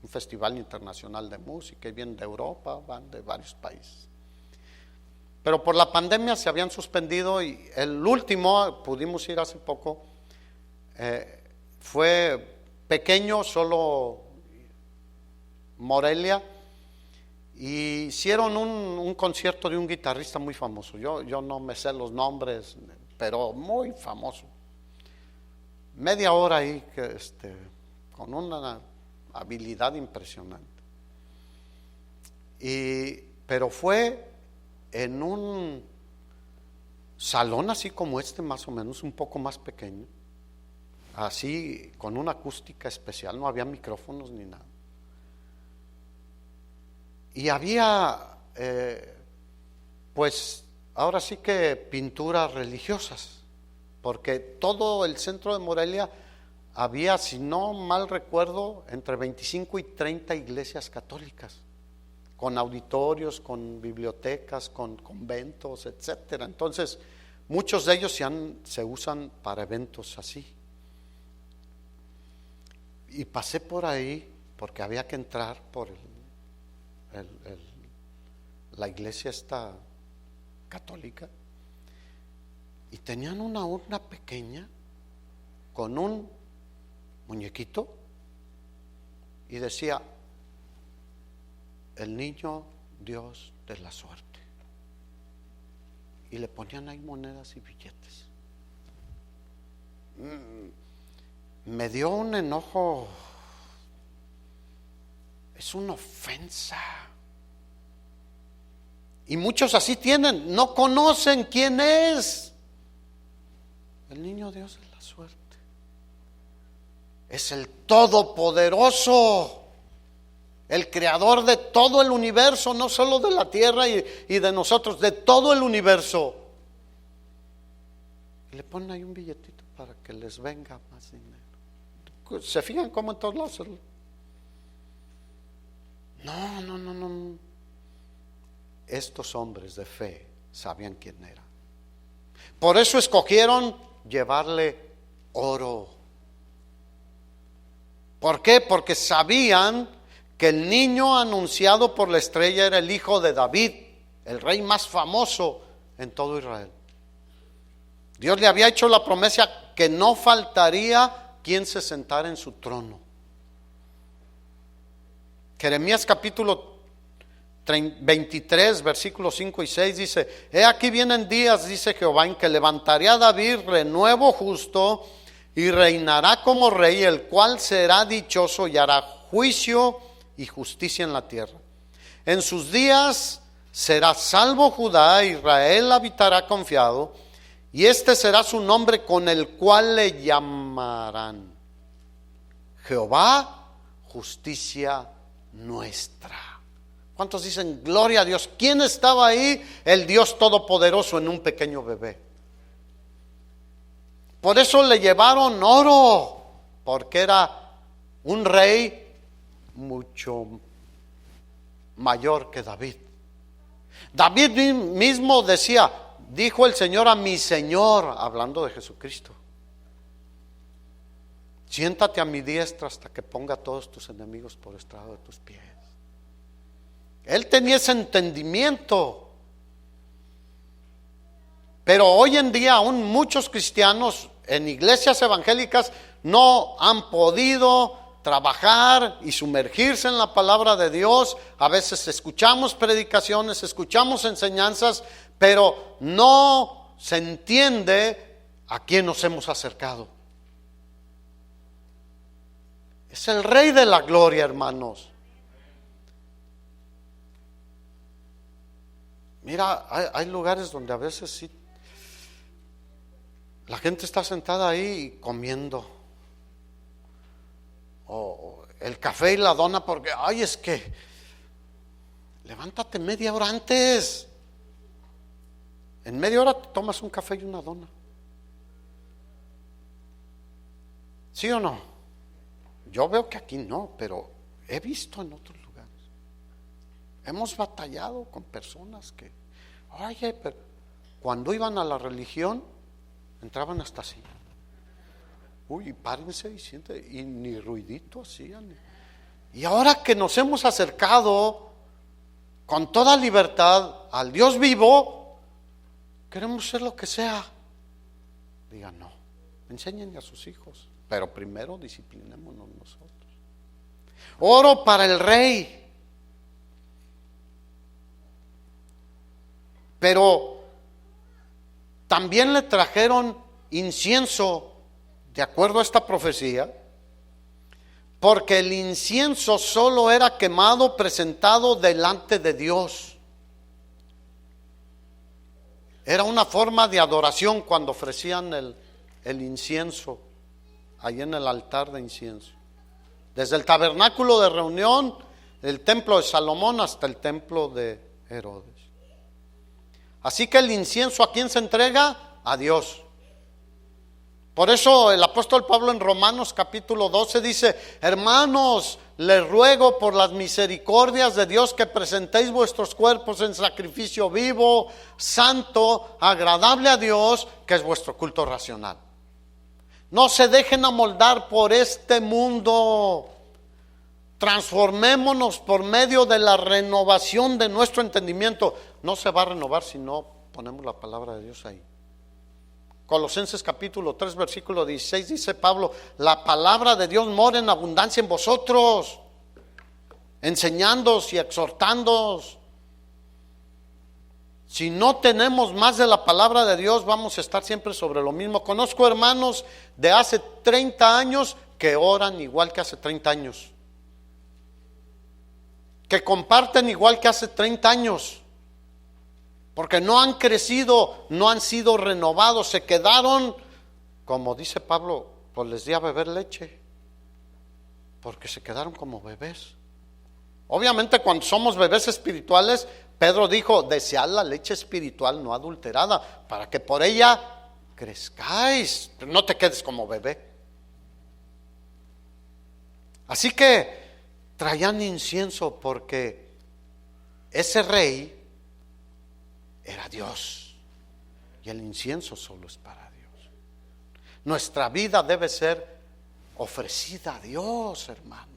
un festival internacional de música, y vienen de Europa, van de varios países. Pero por la pandemia se habían suspendido y el último, pudimos ir hace poco, fue pequeño, solo Morelia, y hicieron un concierto de un guitarrista muy famoso. Yo no me sé los nombres, pero muy famoso. Media hora ahí con una habilidad impresionante. Pero fue en un salón así como este, más o menos, un poco más pequeño, así con una acústica especial, no había micrófonos ni nada. Y había, pues, ahora sí que pinturas religiosas, porque todo el centro de Morelia había, si no mal recuerdo, entre 25 y 30 iglesias católicas, con auditorios, con bibliotecas, con conventos, etcétera. Entonces, muchos de ellos se usan para eventos así. Y pasé por ahí porque había que entrar por la iglesia esta católica, y tenían una urna pequeña con un muñequito y decía: el niño Dios de la suerte, y le ponían ahí monedas y billetes. Me dio un enojo. Es una ofensa. Y muchos así tienen, no conocen quién es el niño Dios de la suerte. Es el Todopoderoso, el creador de todo el universo, no solo de la tierra y de nosotros, de todo el universo. Y le ponen ahí un billetito para que les venga más dinero. ¿Se fijan cómo en todos lados? No. Estos hombres de fe sabían quién era. Por eso escogieron llevarle oro. ¿Por qué? Porque sabían que el niño anunciado por la estrella era el hijo de David, el rey más famoso en todo Israel. Dios le había hecho la promesa que no faltaría quien se sentara en su trono. Jeremías capítulo 23, versículos 5 y 6 dice: He aquí vienen días, dice Jehová, en que levantaré a David renuevo justo y reinará como rey, el cual será dichoso y hará juicio y justicia en la tierra. En sus días será salvo Judá, Israel habitará confiado, y este será su nombre con el cual le llamarán Jehová, justicia nuestra. ¿Cuántos dicen gloria a Dios? ¿Quién estaba ahí? El Dios Todopoderoso en un pequeño bebé. Por eso le llevaron oro, porque era un rey mucho mayor que David. David mismo decía, dijo el Señor a mi Señor, hablando de Jesucristo: siéntate a mi diestra hasta que ponga a todos tus enemigos por estrado de tus pies. Él tenía ese entendimiento. Pero hoy en día aún muchos cristianos en iglesias evangélicas no han podido trabajar y sumergirse en la palabra de Dios. A veces escuchamos predicaciones, escuchamos enseñanzas, pero no se entiende a quién nos hemos acercado. Es el Rey de la Gloria, hermanos. Mira, hay lugares donde a veces sí, la gente está sentada ahí comiendo, o el café y la dona, porque, ay, es que levántate media hora antes. En media hora te tomas un café y una dona. ¿Sí o no? Yo veo que aquí no, pero he visto en otros lugares. Hemos batallado con personas que, oye, pero cuando iban a la religión, entraban hasta así. Uy, párense y siéntense, y ni ruidito hacían. Y ahora que nos hemos acercado con toda libertad al Dios vivo, queremos ser lo que sea. Digan, no, enséñenle a sus hijos, pero primero disciplinémonos nosotros. Oro para el rey. Pero también le trajeron incienso, de acuerdo a esta profecía, porque el incienso solo era quemado, presentado delante de Dios. Era una forma de adoración cuando ofrecían el incienso, ahí en el altar de incienso. Desde el tabernáculo de reunión, el templo de Salomón, hasta el templo de Herodes. Así que el incienso, ¿a quién se entrega? A Dios. Por eso el apóstol Pablo en Romanos capítulo 12 dice: hermanos, les ruego por las misericordias de Dios que presentéis vuestros cuerpos en sacrificio vivo, santo, agradable a Dios, que es vuestro culto racional. No se dejen amoldar por este mundo. Transformémonos por medio de la renovación de nuestro entendimiento. No se va a renovar si no ponemos la palabra de Dios ahí. Colosenses capítulo 3 versículo 16 dice Pablo: la palabra de Dios mora en abundancia en vosotros, enseñándoos y exhortándoos. Si no tenemos más de la palabra de Dios, vamos a estar siempre sobre lo mismo. Conozco hermanos de hace 30 años que oran igual que hace 30 años, que comparten igual que hace 30 años, porque no han crecido, no han sido renovados, se quedaron, como dice Pablo, pues les di a beber leche, porque se quedaron como bebés. Obviamente cuando somos bebés espirituales, Pedro dijo: desead la leche espiritual no adulterada, para que por ella crezcáis, pero no te quedes como bebé. Así que traían incienso porque ese rey era Dios y el incienso solo es para Dios. Nuestra vida debe ser ofrecida a Dios, hermanos.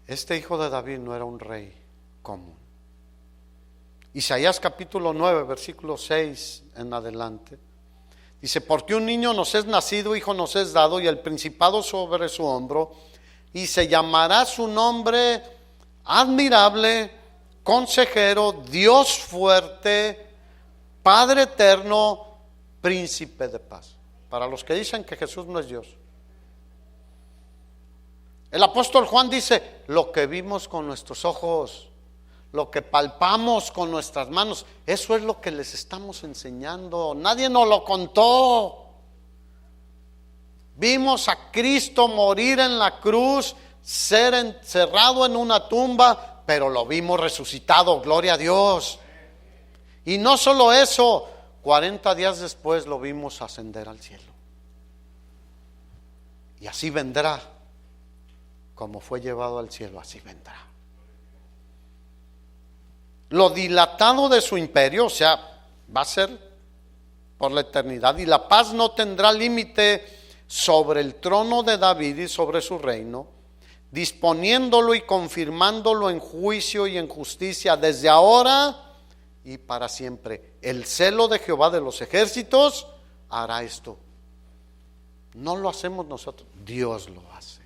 Este hijo de David no era un rey común. Isaías capítulo 9, versículo 6 en adelante, dice: porque un niño nos es nacido, hijo nos es dado, y el principado sobre su hombro, y se llamará su nombre admirable, consejero, Dios fuerte, Padre eterno, príncipe de paz. Para los que dicen que Jesús no es Dios. El apóstol Juan dice: lo que vimos con nuestros ojos, lo que palpamos con nuestras manos, eso es lo que les estamos enseñando. Nadie nos lo contó. Vimos a Cristo morir en la cruz, ser encerrado en una tumba, pero lo vimos resucitado, gloria a Dios. Y no solo eso, 40 días después lo vimos ascender al cielo. Y así vendrá, como fue llevado al cielo, así vendrá. Lo dilatado de su imperio, o sea, va a ser por la eternidad, y la paz no tendrá límite sobre el trono de David y sobre su reino, disponiéndolo y confirmándolo en juicio y en justicia desde ahora y para siempre. El celo de Jehová de los ejércitos hará esto. No lo hacemos nosotros, Dios lo hace.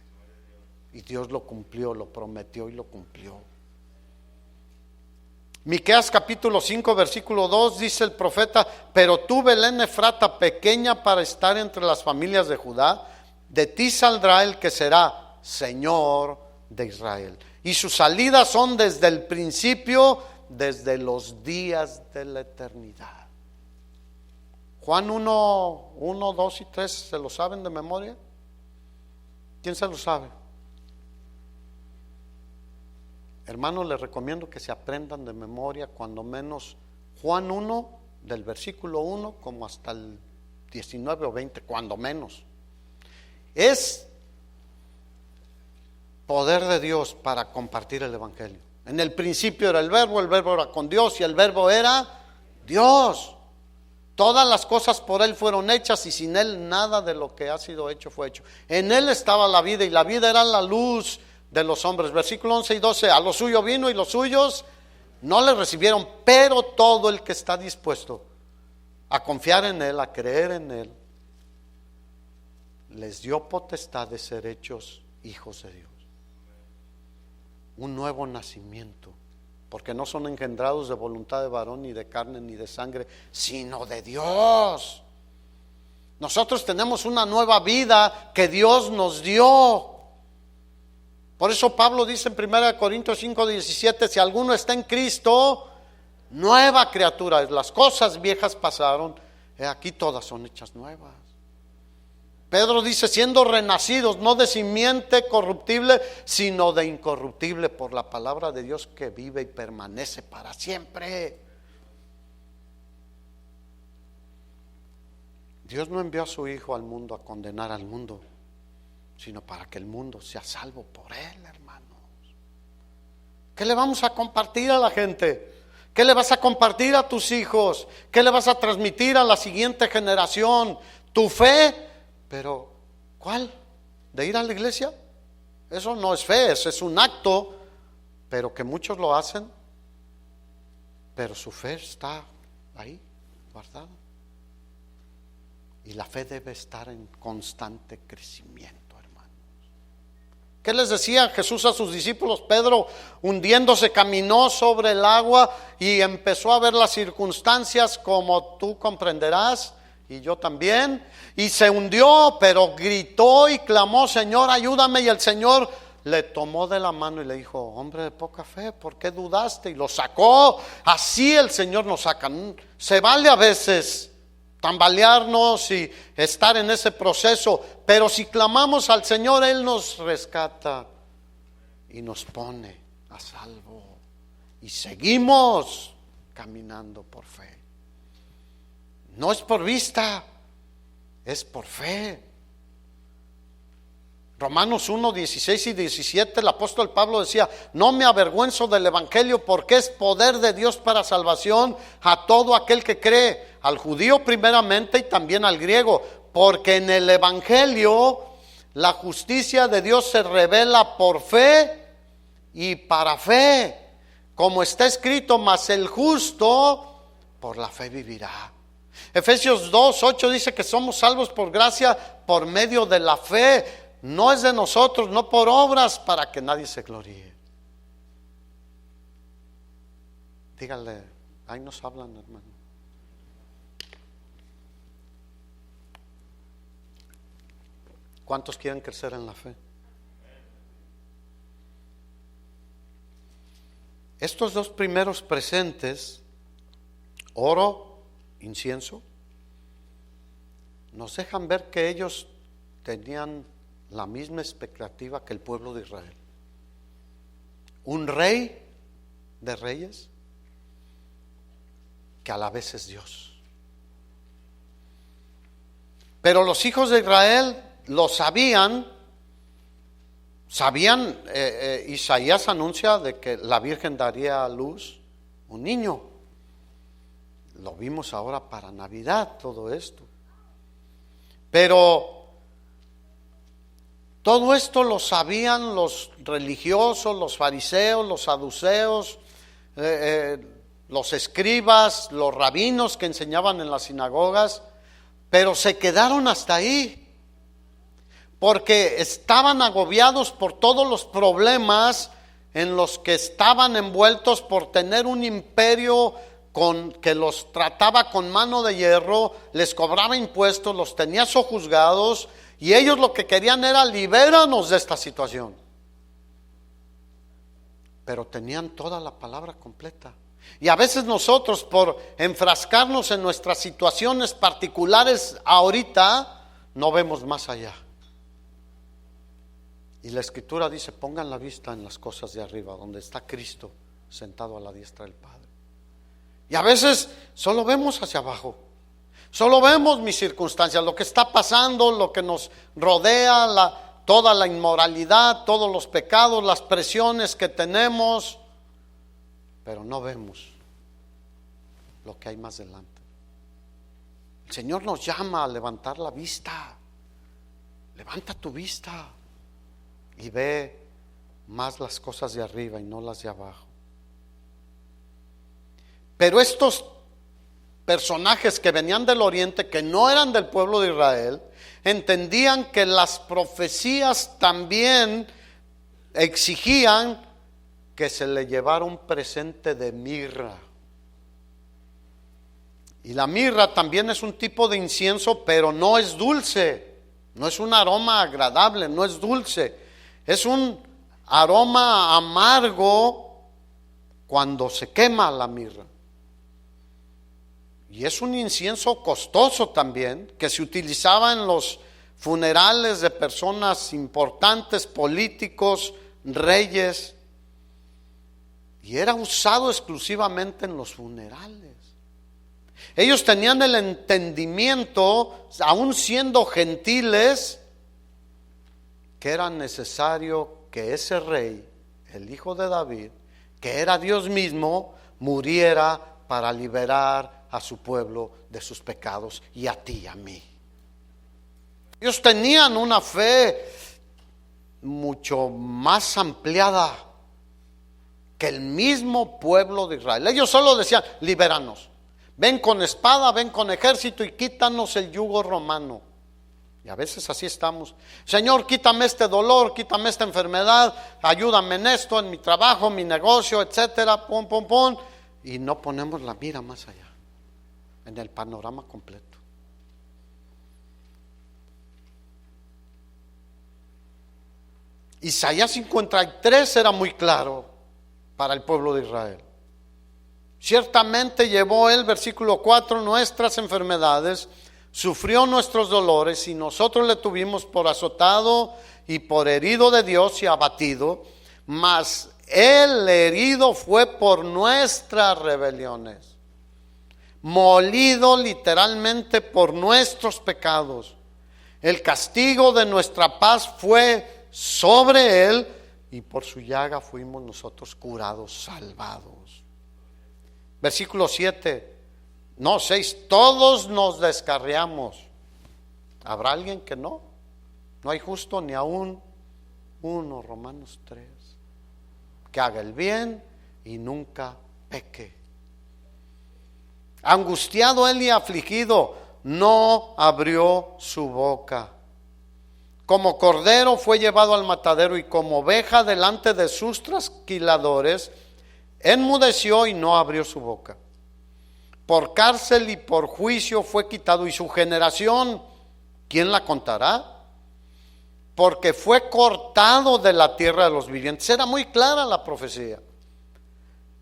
Y Dios lo cumplió, lo prometió y lo cumplió. Miqueas capítulo 5 versículo 2 dice el profeta: pero tú, Belén Efrata, pequeña para estar entre las familias de Judá, de ti saldrá el que será Señor de Israel. Y sus salidas son desde el principio, desde los días de la eternidad. Juan 1, 2 y 3, ¿se lo saben de memoria? ¿Quién se lo sabe? Hermanos, les recomiendo que se aprendan de memoria cuando menos Juan 1, del versículo 1 como hasta el 19 o 20, cuando menos. Es poder de Dios para compartir el evangelio. En el principio era el verbo era con Dios y el verbo era Dios. Todas las cosas por Él fueron hechas y sin Él nada de lo que ha sido hecho fue hecho. En Él estaba la vida y la vida era la luz de los hombres. Versículo 11 y 12, a lo suyo vino y los suyos no le recibieron, pero todo el que está dispuesto a confiar en Él, a creer en Él, les dio potestad de ser hechos hijos de Dios. Un nuevo nacimiento, porque no son engendrados de voluntad de varón, ni de carne, ni de sangre, sino de Dios. Nosotros tenemos una nueva vida que Dios nos dio. Por eso Pablo dice en 1 Corintios 5:17, si alguno está en Cristo, nueva criatura es. Las cosas viejas pasaron, aquí todas son hechas nuevas. Pedro dice, siendo renacidos, no de simiente corruptible, sino de incorruptible, por la palabra de Dios que vive y permanece para siempre. Dios no envió a su Hijo al mundo a condenar al mundo, sino para que el mundo sea salvo por Él, hermanos. ¿Qué le vamos a compartir a la gente? ¿Qué le vas a compartir a tus hijos? ¿Qué le vas a transmitir a la siguiente generación? ¿Tu fe? Pero, ¿cuál? ¿De ir a la iglesia? Eso no es fe, eso es un acto, pero que muchos lo hacen, pero su fe está ahí, guardada. Y la fe debe estar en constante crecimiento, hermanos. ¿Qué les decía Jesús a sus discípulos? Pedro, hundiéndose, caminó sobre el agua y empezó a ver las circunstancias como tú comprenderás, y yo también, y se hundió, pero gritó y clamó, Señor, ayúdame, y el Señor le tomó de la mano y le dijo, hombre de poca fe, ¿por qué dudaste? Y lo sacó. Así el Señor nos saca. Se vale a veces tambalearnos y estar en ese proceso, pero si clamamos al Señor, Él nos rescata y nos pone a salvo, y seguimos caminando por fe. No es por vista, es por fe. Romanos 1, 16 y 17, el apóstol Pablo decía: no me avergüenzo del evangelio, porque es poder de Dios para salvación a todo aquel que cree, al judío primeramente y también al griego, porque en el evangelio la justicia de Dios se revela por fe y para fe, como está escrito: mas el justo por la fe vivirá. Efesios 2, 8 dice que somos salvos por gracia por medio de la fe. No es de nosotros, no por obras, para que nadie se gloríe. Dígale, ahí nos hablan, hermano. ¿Cuántos quieren crecer en la fe? Estos dos primeros presentes, oro, incienso, nos dejan ver que ellos tenían la misma expectativa que el pueblo de Israel. Un rey de reyes que a la vez es Dios. Pero los hijos de Israel lo sabían. Isaías anuncia de que la Virgen daría a luz un niño. Lo vimos ahora para Navidad, todo esto. Pero todo esto lo sabían los religiosos, los fariseos, los saduceos, los escribas, los rabinos que enseñaban en las sinagogas, pero se quedaron hasta ahí, porque estaban agobiados por todos los problemas en los que estaban envueltos por tener un imperio que los trataba con mano de hierro, les cobraba impuestos, los tenía sojuzgados. Y ellos lo que querían era: libéranos de esta situación. Pero tenían toda la palabra completa. Y a veces nosotros, por enfrascarnos en nuestras situaciones particulares ahorita, no vemos más allá. Y la Escritura dice: pongan la vista en las cosas de arriba, donde está Cristo sentado a la diestra del Padre. Y a veces solo vemos hacia abajo. Solo vemos mis circunstancias, lo que está pasando, lo que nos rodea, toda la inmoralidad, todos los pecados, las presiones que tenemos, pero no vemos lo que hay más adelante. El Señor nos llama a levantar la vista. Levanta tu vista y ve más las cosas de arriba y no las de abajo. Pero estos personajes que venían del oriente, que no eran del pueblo de Israel, entendían que las profecías también exigían que se le llevara un presente de mirra. Y la mirra también es un tipo de incienso, pero no es dulce, no es un aroma agradable, no es dulce, es un aroma amargo cuando se quema la mirra. Y es un incienso costoso también, que se utilizaba en los funerales de personas importantes, políticos, reyes, y era usado exclusivamente en los funerales. Ellos tenían el entendimiento, aun siendo gentiles, que era necesario que ese rey, el hijo de David, que era Dios mismo, muriera para liberar a su pueblo de sus pecados, y a ti y a mí. Ellos tenían una fe mucho más ampliada que el mismo pueblo de Israel. Ellos solo decían: libéranos, ven con espada, ven con ejército y quítanos el yugo romano. Y a veces así estamos: Señor, quítame este dolor, quítame esta enfermedad, ayúdame en esto, en mi trabajo, mi negocio, etcétera, pum, pum, pum. Y no ponemos la mira más allá, en el panorama completo. Isaías 53 era muy claro para el pueblo de Israel. Ciertamente llevó él, versículo 4, nuestras enfermedades, sufrió nuestros dolores, y nosotros le tuvimos por azotado y por herido de Dios y abatido, mas el herido fue por nuestras rebeliones, molido literalmente por nuestros pecados. El castigo de nuestra paz fue sobre él y por su llaga fuimos nosotros curados, salvados. Versículo 6, todos nos descarriamos. ¿Habrá alguien que no? No hay justo ni aún uno. Romanos 3. Que haga el bien y nunca peque. Angustiado él y afligido, no abrió su boca. Como cordero fue llevado al matadero y como oveja delante de sus trasquiladores, enmudeció y no abrió su boca. Por cárcel y por juicio fue quitado, y su generación, ¿quién la contará? Porque fue cortado de la tierra de los vivientes. Era muy clara la profecía.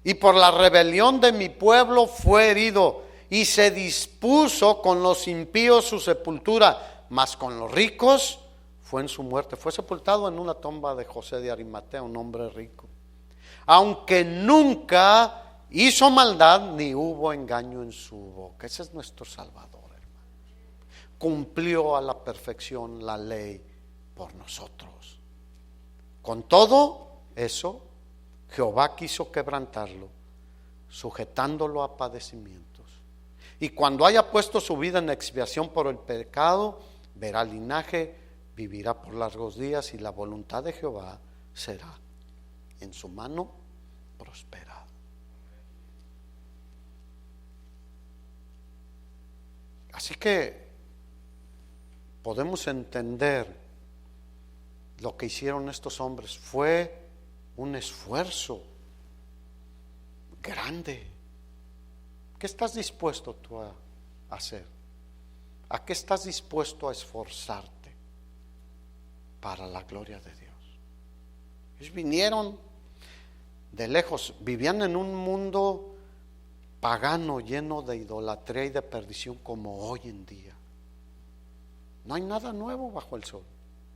Y por la rebelión de mi pueblo fue herido, y se dispuso con los impíos su sepultura, mas con los ricos fue en su muerte. Fue sepultado en una tumba de José de Arimatea, un hombre rico. Aunque nunca hizo maldad, ni hubo engaño en su boca. Ese es nuestro Salvador, hermano. Cumplió a la perfección la ley por nosotros. Con todo eso, Jehová quiso quebrantarlo, sujetándolo a padecimientos. Y cuando haya puesto su vida en expiación por el pecado, verá linaje, vivirá por largos días, y la voluntad de Jehová será en su mano prosperada. Así que podemos entender lo que hicieron estos hombres. Fue un esfuerzo grande. ¿Qué estás dispuesto tú a hacer? ¿A qué estás dispuesto a esforzarte para la gloria de Dios? Ellos vinieron de lejos, vivían en un mundo pagano, lleno de idolatría y de perdición, como hoy en día. No hay nada nuevo bajo el sol.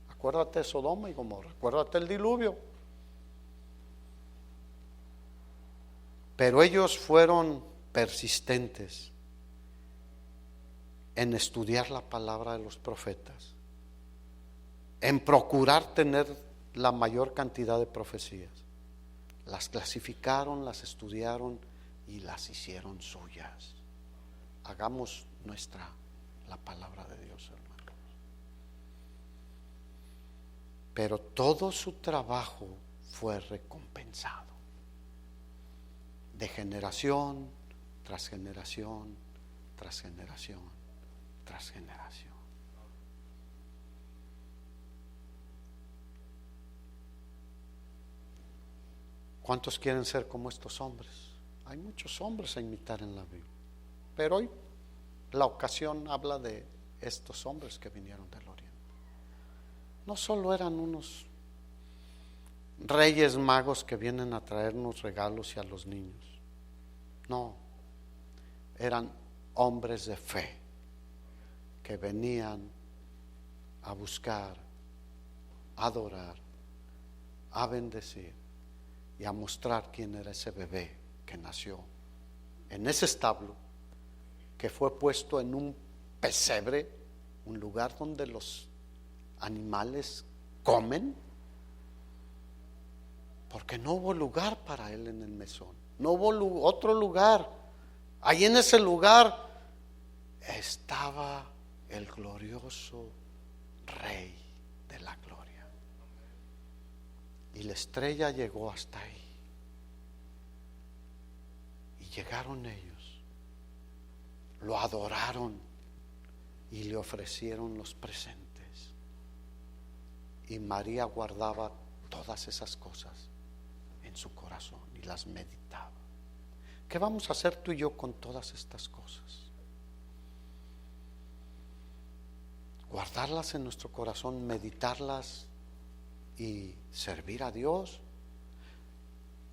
Acuérdate de Sodoma y Gomorra, acuérdate del diluvio. Pero ellos fueron persistentes en estudiar la palabra de los profetas, en procurar tener la mayor cantidad de profecías. Las clasificaron, las estudiaron y las hicieron suyas. Hagamos nuestra la palabra de Dios, hermanos. Pero todo su trabajo fue recompensado, de generación tras generación, tras generación, tras generación. ¿Cuántos quieren ser como estos hombres? Hay muchos hombres a imitar en la Biblia, pero hoy la ocasión habla de estos hombres que vinieron del Oriente. No solo eran unos reyes magos que vienen a traernos regalos y a los niños. No, eran hombres de fe que venían a buscar, a adorar, a bendecir y a mostrar quién era ese bebé que nació en ese establo, que fue puesto en un pesebre, un lugar donde los animales comen, porque no hubo lugar para él en el mesón, no hubo otro lugar. Ahí en ese lugar estaba el glorioso Rey de la gloria, y la estrella llegó hasta ahí, y llegaron ellos, lo adoraron y le ofrecieron los presentes, y María guardaba todas esas cosas en su corazón y las meditaba. ¿Qué vamos a hacer tú y yo con todas estas cosas? Guardarlas en nuestro corazón, meditarlas y servir a Dios.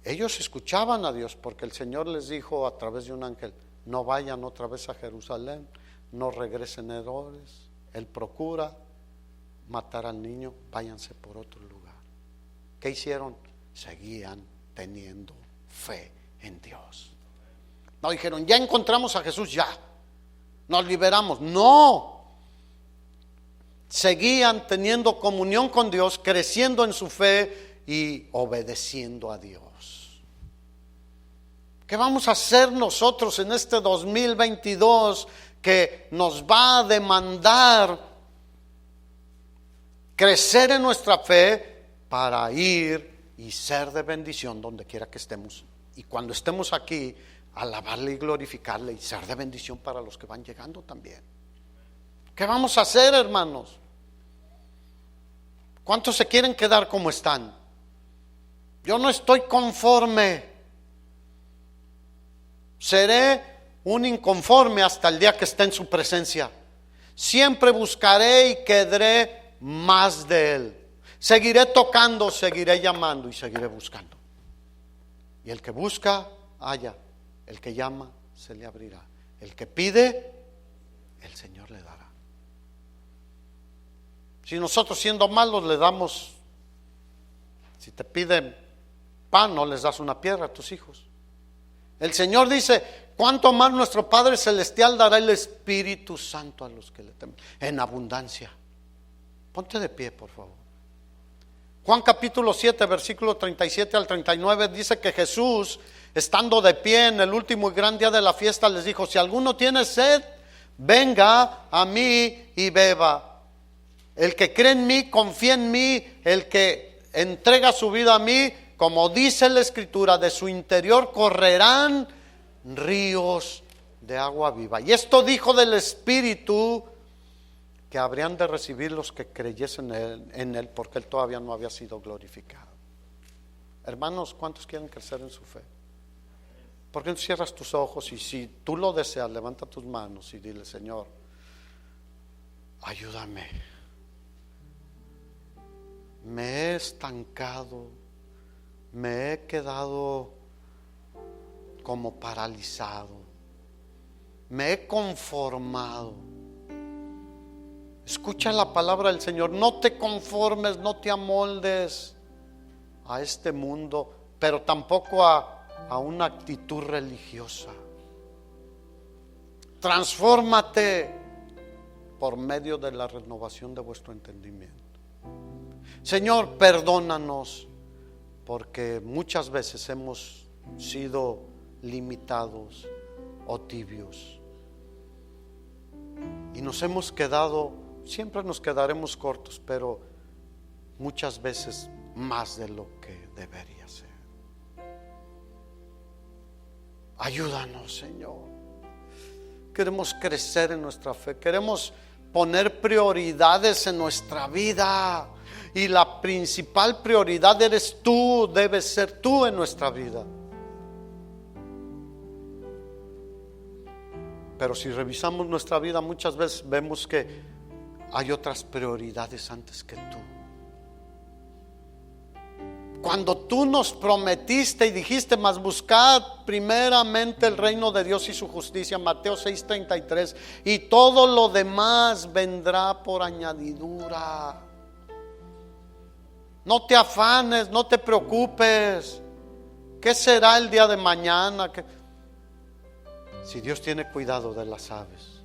Ellos escuchaban a Dios porque el Señor les dijo a través de un ángel: no vayan otra vez a Jerusalén, no regresen errores. Él procura matar al niño, váyanse por otro lugar. ¿Qué hicieron? Seguían teniendo fe en Dios. No dijeron: ya encontramos a Jesús, ya nos liberamos. No, seguían teniendo comunión con Dios, creciendo en su fe y obedeciendo a Dios. ¿Qué vamos a hacer nosotros en este 2022 que nos va a demandar crecer en nuestra fe para ir y ser de bendición donde quiera que estemos? Y cuando estemos aquí, alabarle y glorificarle y ser de bendición para los que van llegando también. ¿Qué vamos a hacer, hermanos? ¿Cuántos se quieren quedar como están? Yo no estoy conforme. Seré un inconforme hasta el día que esté en su presencia. Siempre buscaré y quedaré más de Él. Seguiré tocando, seguiré llamando y seguiré buscando. Y el que busca, halla. El que llama, se le abrirá. El que pide, el Señor le dará. Si nosotros siendo malos le damos, si te piden pan, no les das una piedra a tus hijos. El Señor dice, cuánto más nuestro Padre Celestial dará el Espíritu Santo a los que le temen, en abundancia. Ponte de pie, por favor. Juan capítulo 7, versículo 37 al 39 dice que Jesús, estando de pie en el último y gran día de la fiesta, les dijo, si alguno tiene sed, venga a mí y beba. El que cree en mí, confía en mí, el que entrega su vida a mí, como dice la Escritura, de su interior correrán ríos de agua viva. Y esto dijo del Espíritu que habrían de recibir los que creyesen en él, porque él todavía no había sido glorificado. Hermanos, ¿cuántos quieren crecer en su fe? ¿Por qué no cierras tus ojos y si tú lo deseas, levanta tus manos y dile, Señor, ayúdame. Me he estancado, me he quedado como paralizado, me he conformado. Escucha la palabra del Señor, no te conformes, no te amoldes a este mundo, pero tampoco a una actitud religiosa. Transfórmate por medio de la renovación de vuestro entendimiento. Señor, perdónanos porque muchas veces hemos sido limitados o tibios y nos hemos quedado, siempre nos quedaremos cortos, pero muchas veces más de lo que debería ser. Ayúdanos, Señor. Queremos crecer en nuestra fe, queremos poner prioridades en nuestra vida. Y la principal prioridad eres tú, debes ser tú en nuestra vida. Pero si revisamos nuestra vida, muchas veces vemos que hay otras prioridades antes que tú. Cuando tú nos prometiste y dijiste, mas buscad primeramente el reino de Dios y su justicia, Mateo 6:33, y todo lo demás vendrá por añadidura. No te afanes, no te preocupes. ¿Qué será el día de mañana? Si Dios tiene cuidado de las aves,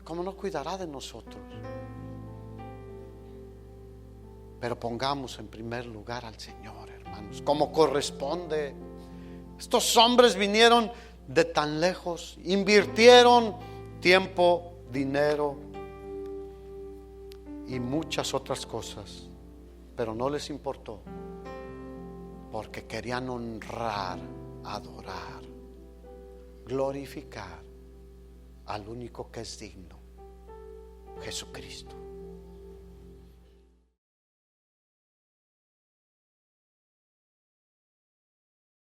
¿cómo no cuidará de nosotros? Pero pongamos en primer lugar al Señor, hermanos, como corresponde. Estos hombres vinieron de tan lejos, invirtieron tiempo, dinero y muchas otras cosas, pero no les importó, porque querían honrar, adorar, glorificar al único que es digno, Jesucristo.